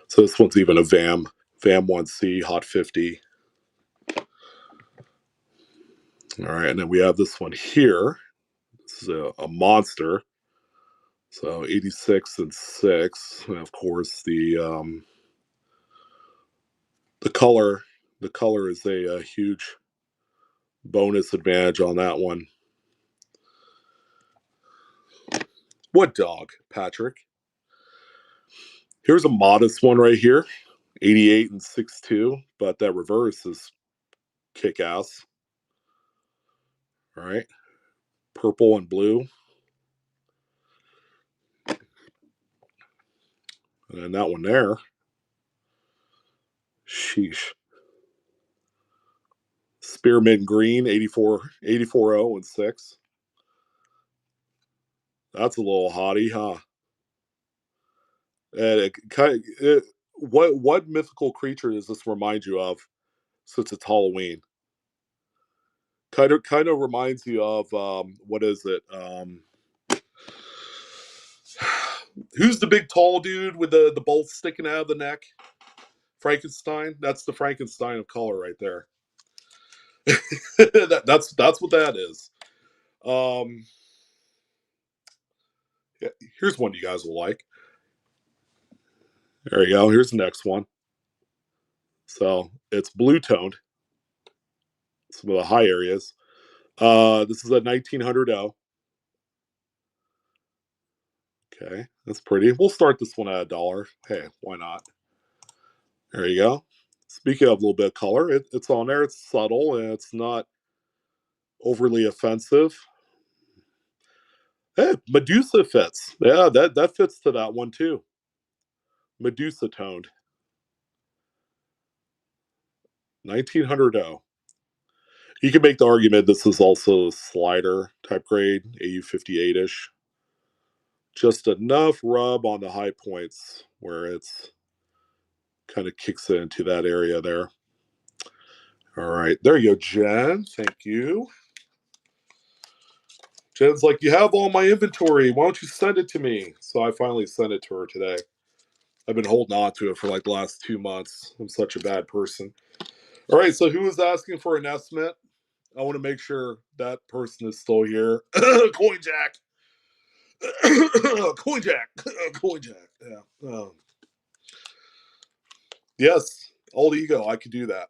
So this one's even a VAM 1C Hot 50. All right, and then we have this one here. This is a monster. So 86 and 6. And of course the color is a huge bonus advantage on that one. What dog, Patrick? Here's a modest one right here. 88 and 6-2, but that reverse is kick ass. All right. Purple and blue. And that one there. Sheesh. Spearmint green, 84 and 6. That's a little hottie, huh? And what mythical creature does this remind you of? Since it's Halloween, kind of reminds you of what is it? Who's the big tall dude with the bolts sticking out of the neck? Frankenstein. That's the Frankenstein of color right there. That's what that is. Um, yeah, here's one you guys will like. There you go. Here's the next one. So it's blue toned. Some of the high areas. This is a 1900 O. Okay, that's pretty. We'll start this one at $1. Hey, why not? There you go. Speaking of a little bit of color, it's on there. It's subtle and it's not overly offensive. Hey, Medusa fits. Yeah, that fits to that one too. Medusa toned. 1900 O. You can make the argument this is also a slider type grade, AU58 ish. Just enough rub on the high points where it's kind of kicks into that area there. All right, there you go, Jen. Thank you. Jen's like, you have all my inventory. Why don't you send it to me? So I finally sent it to her today. I've been holding on to it for like the last 2 months. I'm such a bad person. All right, so who was asking for an estimate? I want to make sure that person is still here. Coin Jack. Coin Jack. Coin Jack. Yeah. Yes, old ego. I could do that.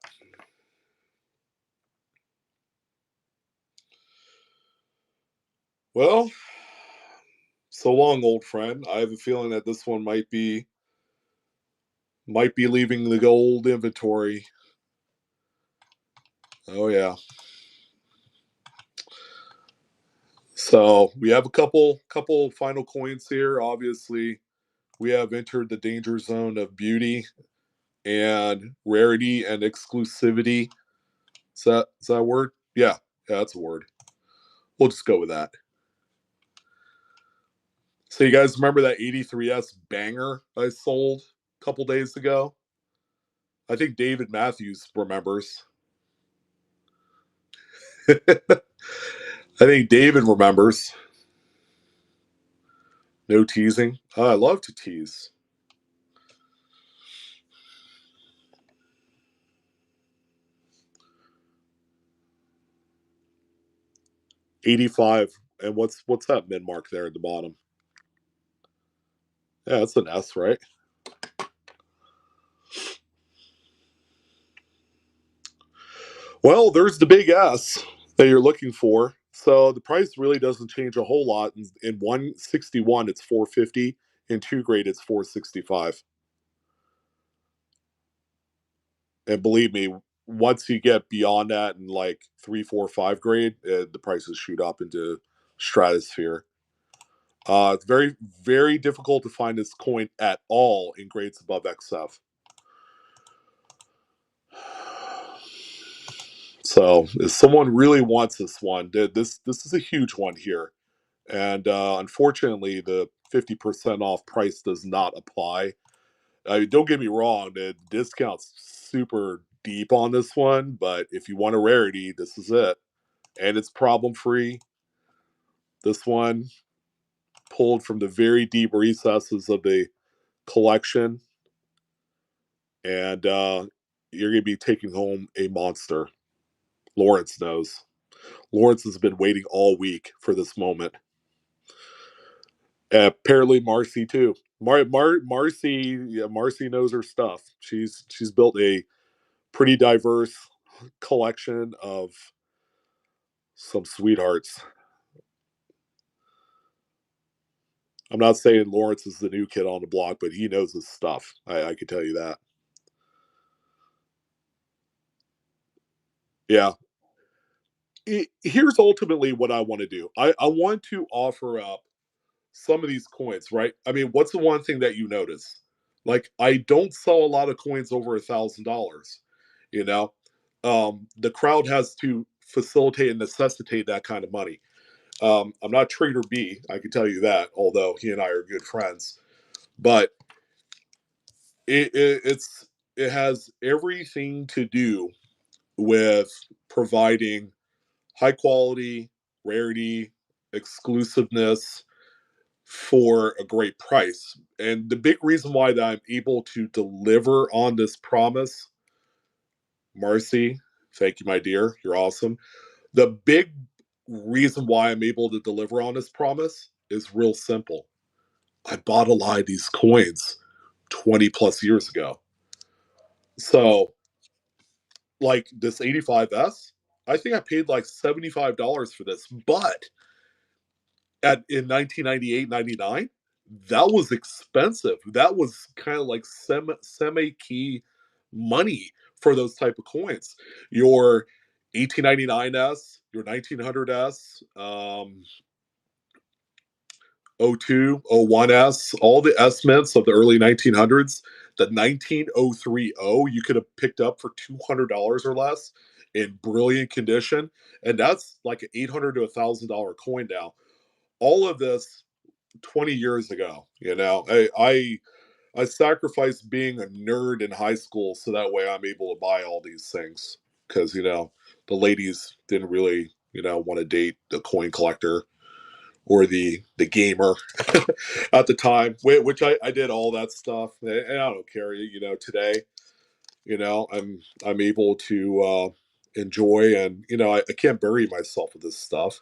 Well, so long, old friend. I have a feeling that this one might be leaving the gold inventory. Oh yeah. So we have a couple final coins here. Obviously, we have entered the danger zone of beauty and rarity and exclusivity. Is that a word? Yeah, that's a word. We'll just go with that. So you guys remember that 83S banger I sold a couple days ago? I think David Matthews remembers. I think David remembers. No teasing. Oh, I love to tease. 85. And what's that mid mark there at the bottom? Yeah, that's an S, right? Well, there's the big S that you're looking for. So the price really doesn't change a whole lot. In 161, it's 450. In 2 grade, it's 465. And believe me, once you get beyond that in like 3, 4, 5 grade, the prices shoot up into stratosphere. It's very, very difficult to find this coin at all in grades above XF. So, if someone really wants this one, this is a huge one here, and unfortunately, the 50% off price does not apply. Don't get me wrong, the discount's super deep on this one, but if you want a rarity, this is it, and it's problem free. This one pulled from the very deep recesses of the collection, and you're going to be taking home a monster. Lawrence knows. Lawrence has been waiting all week for this moment. Apparently, Marcy too. Marcy, yeah, Marcy knows her stuff. She's built a pretty diverse collection of some sweethearts. I'm not saying Lawrence is the new kid on the block, but he knows his stuff. I can tell you that. Yeah. Here's ultimately what I want to do. I want to offer up some of these coins, right? I mean, what's the one thing that you notice? Like, I don't sell a lot of coins over $1,000. You know, the crowd has to facilitate and necessitate that kind of money. I'm not Trader B, I can tell you that. Although he and I are good friends, but it has everything to do with providing high quality, rarity, exclusiveness for a great price. And the big reason why that I'm able to deliver on this promise, Marcy, thank you, my dear. You're awesome. The big reason why I'm able to deliver on this promise is real simple. I bought a lot of these coins 20 plus years ago. So, like this 85S, I think I paid like $75 for this, but in 1998, 99, that was expensive. That was kind of like semi key money for those type of coins. Your 1899s, your 1900s, 02, 01S, all the S mints of the early 1900s. The 19030 you could have picked up for $200 or less in brilliant condition, and that's like an $800 to $1,000 coin now. All of this 20 years ago. I sacrificed being a nerd in high school so that way I'm able to buy all these things because the ladies didn't really want to date the coin collector or the gamer at the time, which I did all that stuff, and I don't care. Today, I'm able to enjoy, and I can't bury myself with this stuff.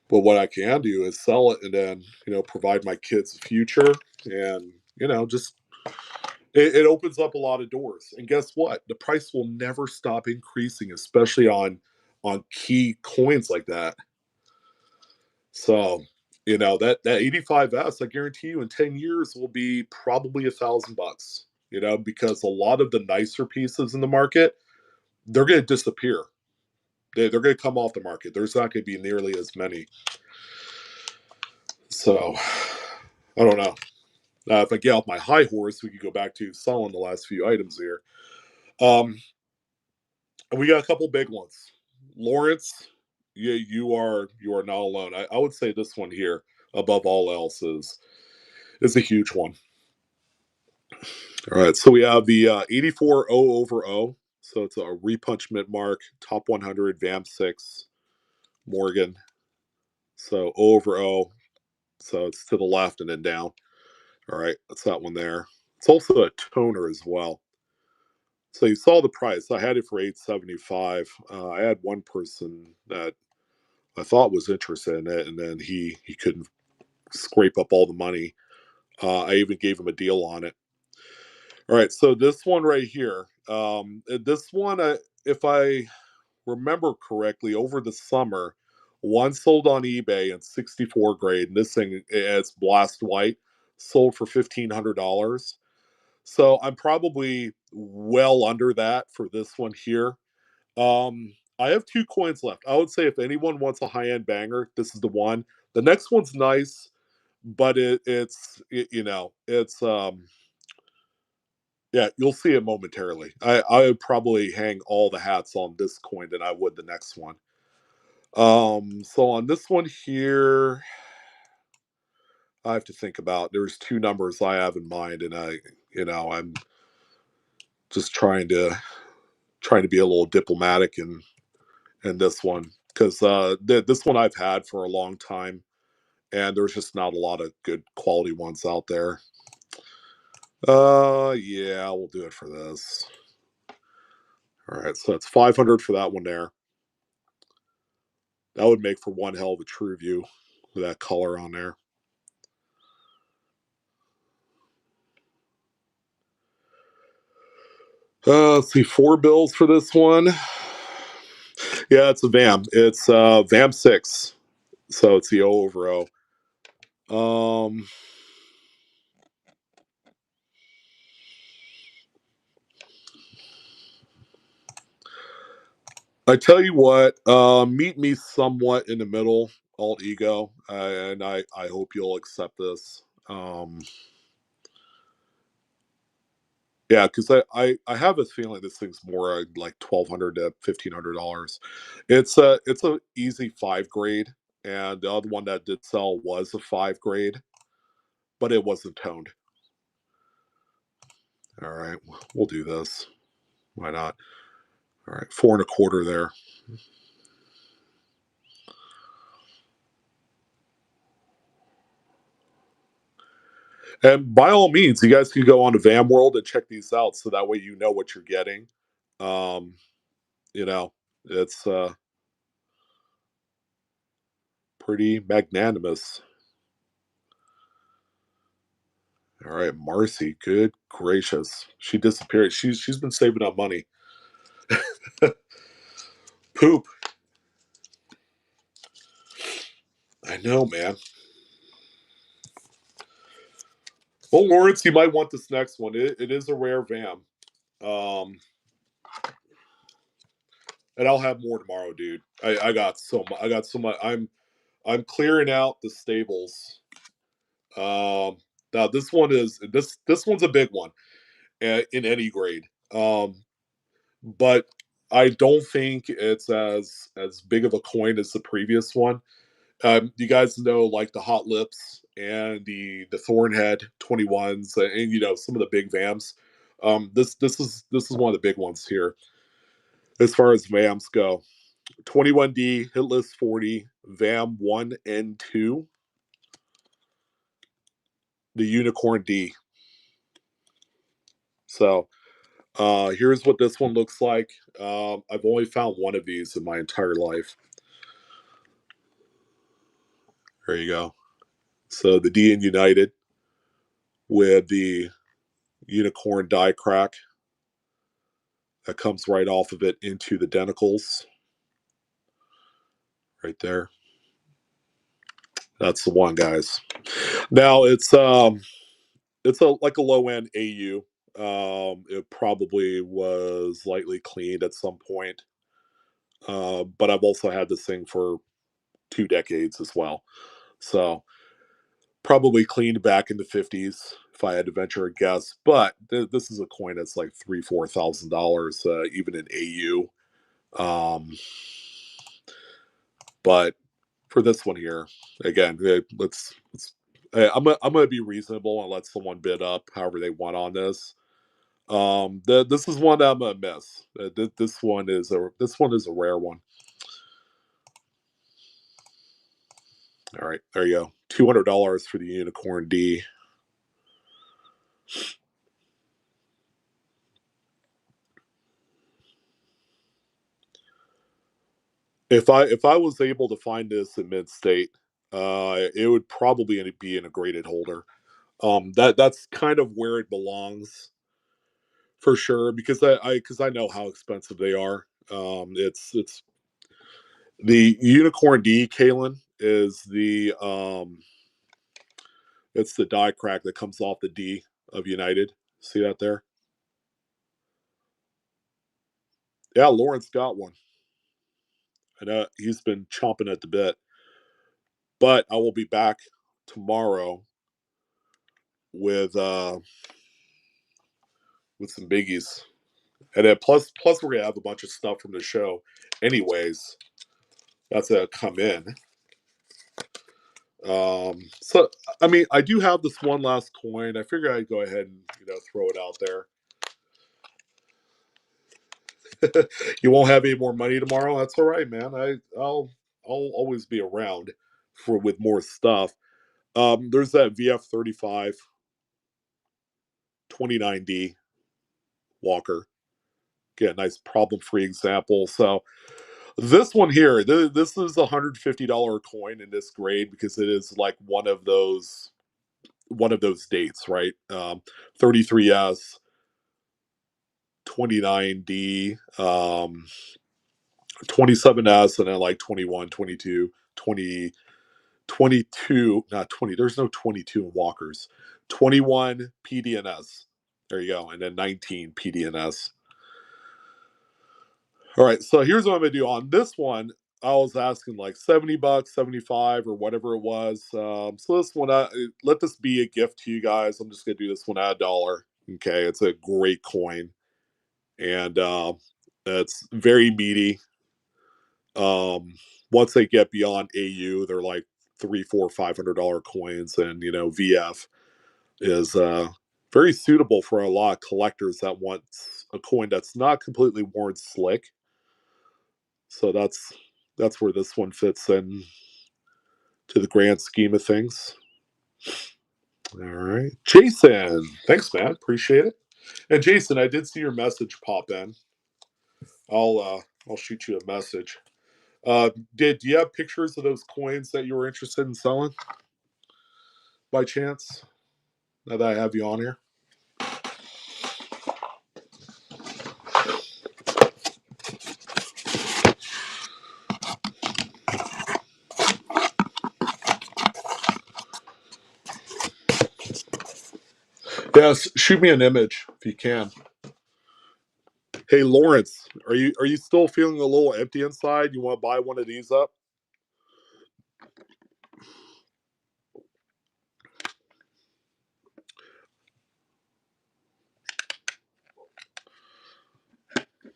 But what I can do is sell it and then provide my kids a future, and just it opens up a lot of doors. And guess what? The price will never stop increasing, especially on key coins like that. So, that 85S, I guarantee you in 10 years will be probably $1,000, because a lot of the nicer pieces in the market, they're going to disappear. They're going to come off the market. There's not going to be nearly as many. So, I don't know. If I get off my high horse, we could go back to selling the last few items here. And we got a couple big ones. Lawrence, you are not alone. I would say this one here, above all else, is a huge one. All right, so we have the 84 O over O. So it's a repunch mint mark, top 100, VAM 6, Morgan. So O over O. So it's to the left and then down. All right, that's that one there. It's also a toner as well. So you saw the price. I had it for 875. I had one person that I thought was interested in it, and then he couldn't scrape up all the money. I even gave him a deal on it. All right, so this one right here, this one, if I remember correctly, over the summer, one sold on eBay in 64 grade, and this thing, it's blast white, sold for $1,500. So I'm probably well under that for this one here. I have two coins left. I would say if anyone wants a high end banger, this is the one. The next one's nice, but it's yeah, you'll see it momentarily. I would probably hang all the hats on this coin than I would the next one. So on this one here, I have to think about. There's two numbers I have in mind, and I'm just trying to be a little diplomatic in this one because this one I've had for a long time, and there's just not a lot of good quality ones out there. Yeah, we'll do it for this. All right, so that's 500 for that one there. That would make for one hell of a true view with that color on there. Let's see, four bills for this one. Yeah, it's a VAM. It's VAM 6. So it's the O over O. I tell you what, meet me somewhat in the middle, alt ego, and I hope you'll accept this. Yeah, because I have a feeling this thing's more like $1,200 to $1,500. It's a easy 5 grade, and the other one that did sell was a 5 grade, but it wasn't toned. All right, we'll do this. Why not? All right, 4 1/4 there. And by all means, you guys can go on to Vam World and check these out, so that way you know what you're getting. Um, you know, it's pretty magnanimous. All right, Marcy, good gracious, she disappeared. She's been saving up money. Poop. I know, man. Well, Lawrence, you might want this next one. It is a rare Vam. Um, and I'll have more tomorrow, dude. I got so much. I got so much. I'm clearing out the stables. Now this one is this one's a big one in any grade. But I don't think it's as big of a coin as the previous one. You guys know like the Hot Lips and the Thornhead 21s and you know some of the big VAMs. This is one of the big ones here as far as VAMs go. 21D, Hitless 40, VAM 1 and 2, the Unicorn D. So here's what this one looks like. I've only found one of these in my entire life. There you go. So the D in United with the unicorn die crack that comes right off of it into the denticles. Right there. That's the one, guys. Now it's a like a low end AU. It probably was lightly cleaned at some point. But I've also had this thing for 2 decades as well. So probably cleaned back in the 50s if I had to venture a guess. But this is a coin that's like $3,000-$4,000, even in AU. But for this one here, again, let's I'm gonna be reasonable and let someone bid up however they want on this. This is one that I'm gonna miss. This one is a rare one. All right, there you go. $200 for the Unicorn D. If I was able to find this in mid state, it would probably be in a graded holder. That's kind of where it belongs for sure because I know how expensive they are. It's the Unicorn D, Kalen, is it's the die crack that comes off the D of United. See that there? Yeah, Lawrence got one, and he's been chomping at the bit. But I will be back tomorrow with uh with some biggies, and then plus we're gonna have a bunch of stuff from the show, anyways. That's a come in. So I mean, I do have this one last coin. I figure I'd go ahead and throw it out there. You won't have any more money tomorrow. That's all right, man. I'll always be around for with more stuff. There's that VF35 29D Walker. Again, nice problem-free example. So this one here, this is a $150 coin in this grade because it is like one of those dates, right? 33S, 29D, 27S, and then like 21, 22, 20, 22, not 20. There's no 22 in Walkers. 21 PDNS. There you go. And then 19 PDNS. All right. So here's what I'm going to do on this one. I was asking like $70, 75, or whatever it was. So this one, let this be a gift to you guys. I'm just going to do this one at $1. Okay. It's a great coin. And it's very meaty. Once they get beyond AU, they're like three, four, $500 coins, and VF is very suitable for a lot of collectors that want a coin that's not completely worn slick. So that's where this one fits in to the grand scheme of things. All right, Jason, thanks, man, appreciate it. And Jason, I did see your message pop in. I'll shoot you a message. Do you have pictures of those coins that you were interested in selling by chance? Now that I have you on here. Yes, shoot me an image if you can. Hey Lawrence, are you still feeling a little empty inside? You want to buy one of these up?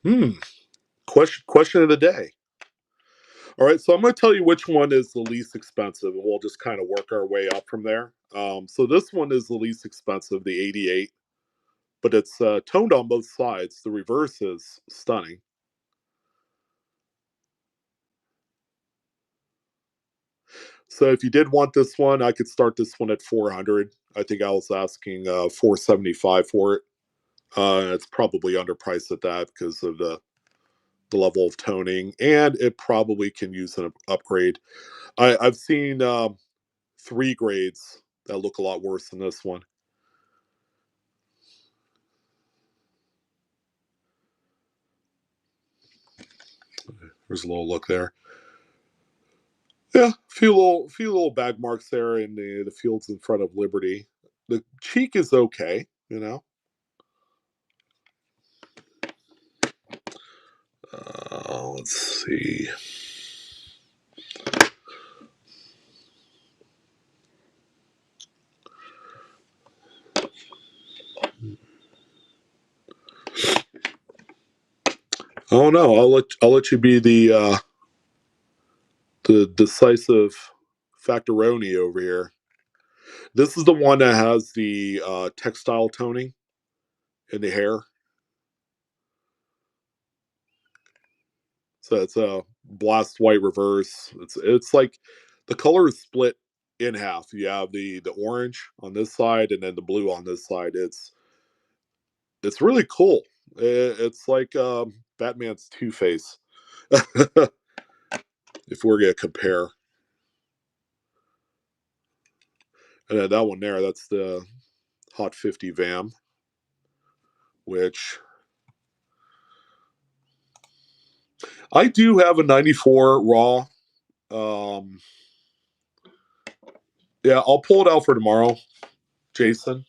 Hmm. Question of the day. All right, so I'm going to tell you which one is the least expensive, and we'll just kind of work our way up from there. So this one is the least expensive, the 88, but it's toned on both sides. The reverse is stunning. So if you did want this one, I could start this one at 400. I think I was asking 475 for it. It's probably underpriced at that because of the level of toning, and it probably can use an upgrade. I've seen 3 grades that look a lot worse than this one. There's a little look there. Yeah, a few little bag marks there in the fields in front of Liberty. The cheek is okay, you know. Let's see. Oh no, I'll let you be the decisive factoroni over here. This is the one that has the textile toning in the hair. So it's a blast white reverse. It's like the color is split in half. You have the orange on this side and then the blue on this side. It's really cool. It's like Batman's Two Face. If we're gonna compare, and then that one there, that's the Hot 50 VAM, which I do have a 94 raw. Um, yeah, I'll pull it out for tomorrow, Jason.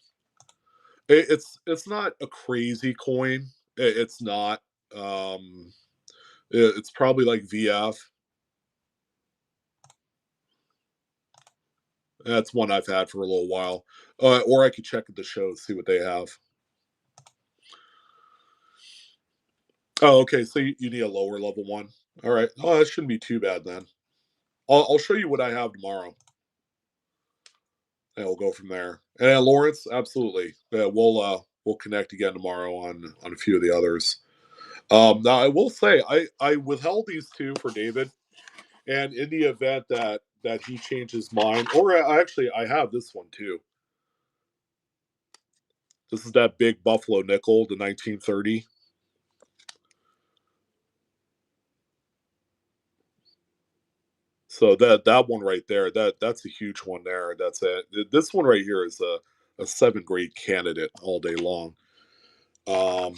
It's not a crazy coin. It's not. Um, it's probably like VF. That's one I've had for a little while. Or I could check at the show see what they have. Oh, okay. So you need a lower level one. All right. Oh, that shouldn't be too bad then. I'll show you what I have tomorrow, and we'll go from there. And Lawrence, absolutely. We'll connect again tomorrow on a few of the others. Now I will say I withheld these two for David, and in the event that he changes mind, or actually I have this one too. This is that big Buffalo nickel, the 1930. So that one right there, that's a huge one there. That's it. This one right here is a 7th grade candidate all day long. Um,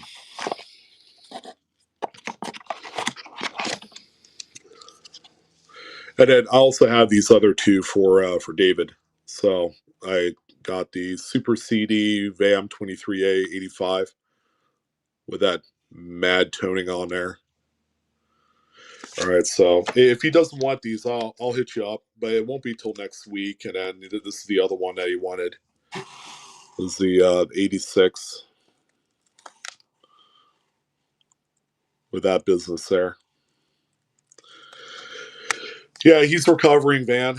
and then I also have these other two for David. So I got the Super CD VAM 23A 85 with that mad toning on there. All right, so if he doesn't want these, I'll hit you up, but it won't be till next week. And then this is the other one that he wanted. This is the 86 with that business there. Yeah, he's recovering, Van.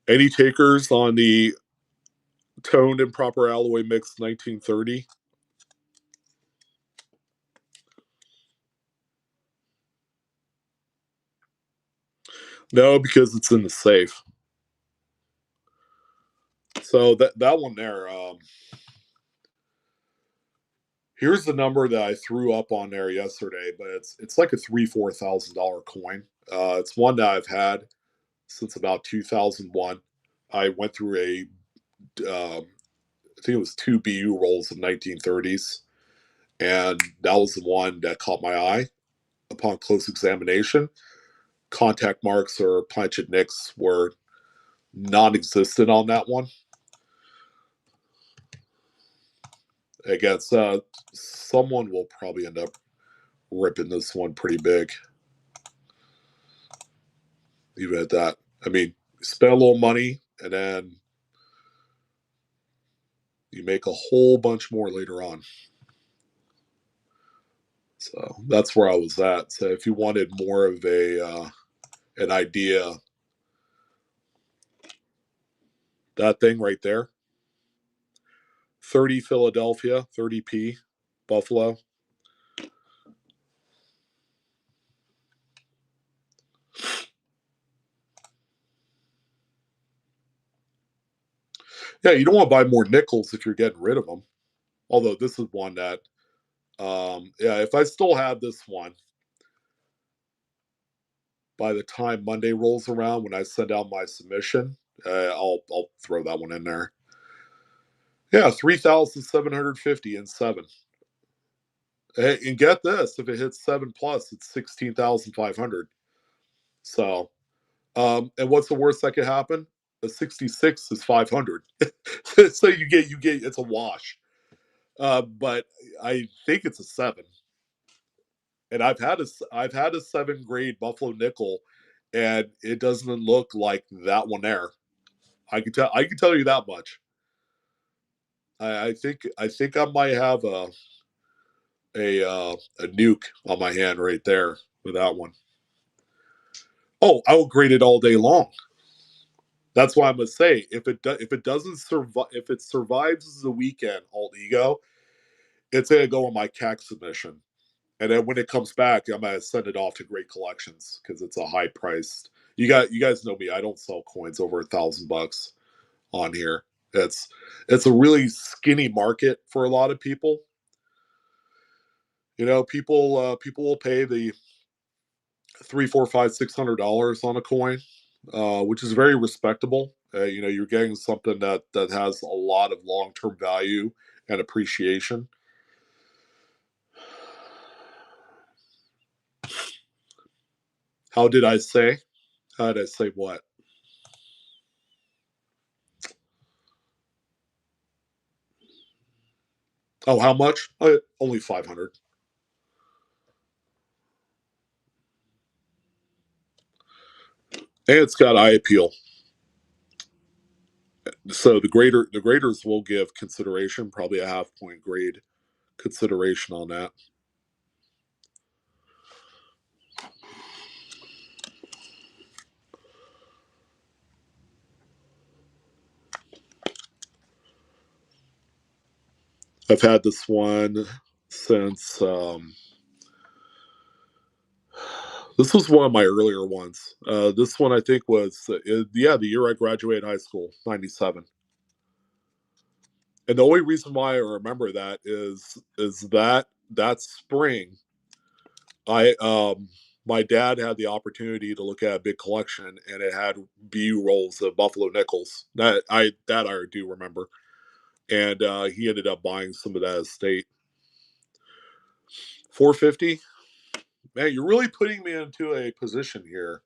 Any takers on the toned and proper alloy mix 1930? No, because it's in the safe. So that one there. Here's the number that I threw up on there yesterday, but it's like a $3,000-4,000 coin. It's one that I've had since about 2001. I went through I think it was 2 BU rolls of 1930s, and that was the one that caught my eye upon close examination. Contact marks or planchet nicks were non-existent on that one. I guess someone will probably end up ripping this one pretty big, even at that. I mean, spend a little money and then You make a whole bunch more later on. So that's where I was at. So if you wanted more of an idea, that thing right there, 30 Philadelphia, 30p Buffalo. Yeah, you don't want to buy more nickels if you're getting rid of them. Although this is one that, yeah, if I still have this one by the time Monday rolls around when I send out my submission, I'll throw that one in there. Yeah, 3,750 in seven. Hey, and get this: if it hits 7+, it's 16,500. So, and what's the worst that could happen? A 66 is 500. So you get it's a wash. But I think it's a 7. And I've had a 7 grade Buffalo nickel, and it doesn't look like that one there. I can tell you that much. I think I might have a nuke on my hand right there with that one. Oh, I will grade it all day long. That's why I'm gonna say if it doesn't survive, if it survives the weekend, alt ego, it's gonna go on my CAC submission. And then when it comes back, I'm gonna send it off to Great Collections because it's a high priced. You guys know me. I don't sell coins over $1,000 on here. It's a really skinny market for a lot of people. People will pay the three, four, five, $600 on a coin, which is very respectable. You're getting something that has a lot of long term value and appreciation. How did I say? How did I say what? Oh, how much? Only 500. And it's got eye appeal. So the graders will give consideration, probably a half point grade consideration on that. I've had this one since this was one of my earlier ones. This one I think was yeah, the year I graduated high school, 97. And the only reason why I remember that is that spring I my dad had the opportunity to look at a big collection, and it had B rolls of Buffalo nickels. That I do remember. And he ended up buying some of that estate. 450. Man, you're really putting me into a position here,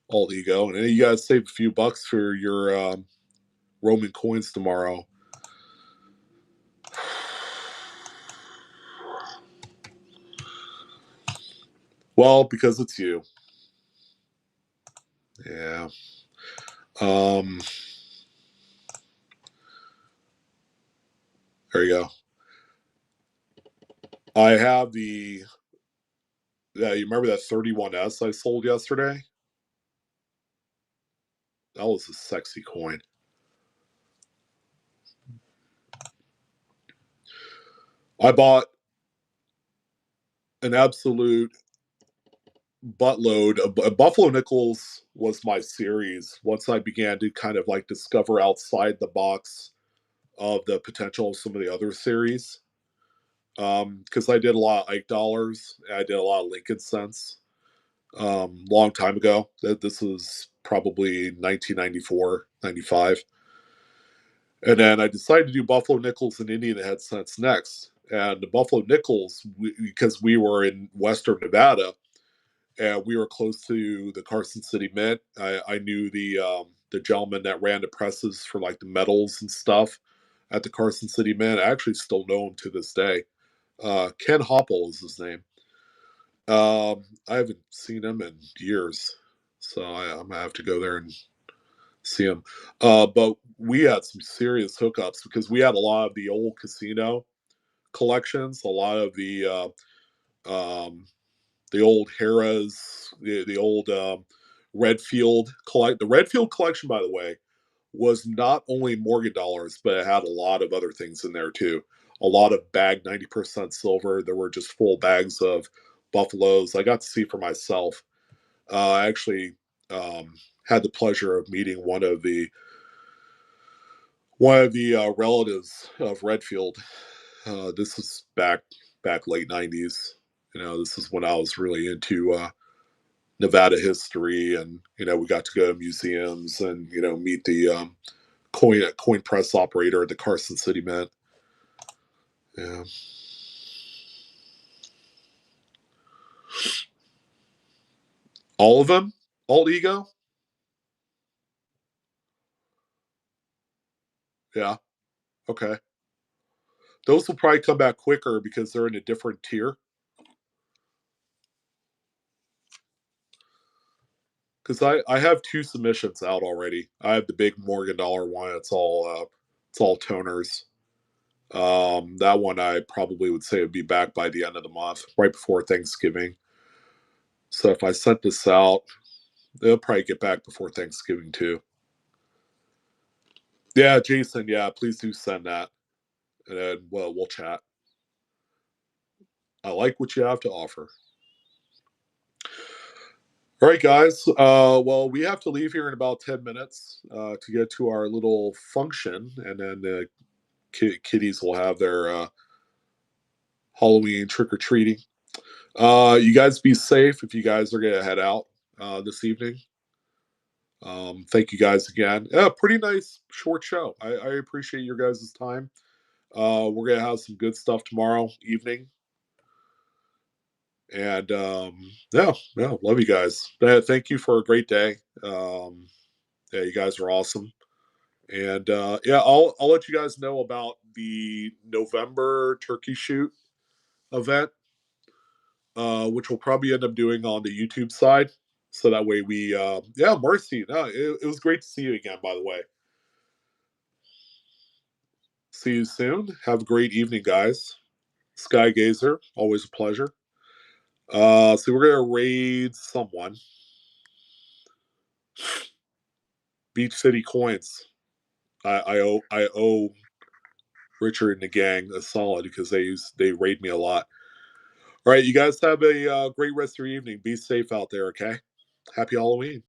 alt ego. And you guys save a few bucks for your Roman coins tomorrow. Well, because it's you. Yeah. Um, there you go. I have yeah, you remember that 31S I sold yesterday? That was a sexy coin. I bought an absolute buttload of Buffalo Nickels was my series once I began to kind of like discover outside the box of the potential of some of the other series. Because I did a lot of Ike dollars, and I did a lot of Lincoln cents. Long time ago. This was probably 1994, 95. And then I decided to do Buffalo Nickels and Indian Head cents next. And the Buffalo Nickels, because we were in Western Nevada and we were close to the Carson City Mint. I knew the gentleman that ran the presses for like the metals and stuff at the Carson City Mint. I actually still know him to this day. Ken Hopple is his name. I haven't seen him in years, so I'm gonna have to go there and see him. But we had some serious hookups because we had a lot of the old casino collections, a lot of the old Harrah's, the old Redfield collect. The Redfield collection, by the way, was not only Morgan dollars, but it had a lot of other things in there too. A lot of bag 90% silver. There were just full bags of buffaloes. I got to see for myself. I actually um, had the pleasure of meeting one of the relatives of Redfield. This is back late '90s. This is when I was really into Nevada history, and we got to go to museums and meet the coin press operator at the Carson City Mint. Yeah. All of them? Alt ego? Yeah. Okay. Those will probably come back quicker because they're in a different tier. Because I have two submissions out already. I have the big Morgan dollar one. It's all toners. That one I probably would say would be back by the end of the month, right before Thanksgiving. So if I sent this out, they'll probably get back before Thanksgiving too. Yeah, Jason. Yeah, please do send that, and then we'll chat. I like what you have to offer. All right, guys. Well, we have to leave here in about 10 minutes to get to our little function, and then the kiddies will have their Halloween trick or treating. You guys be safe if you guys are gonna head out this evening. Thank you guys again. Yeah, pretty nice short show. I appreciate your guys' time. We're gonna have some good stuff tomorrow evening. And yeah, love you guys. Thank you for a great day. Yeah, you guys are awesome. And yeah, I'll let you guys know about the November turkey shoot event, which we'll probably end up doing on the YouTube side. So that way yeah, Marcy, no, it was great to see you again, by the way. See you soon. Have a great evening, guys. Sky Gazer, always a pleasure. So we're gonna raid someone. Beach City Coins. I owe Richard and the gang a solid because they raid me a lot. All right, you guys have a great rest of your evening. Be safe out there, okay? Happy Halloween.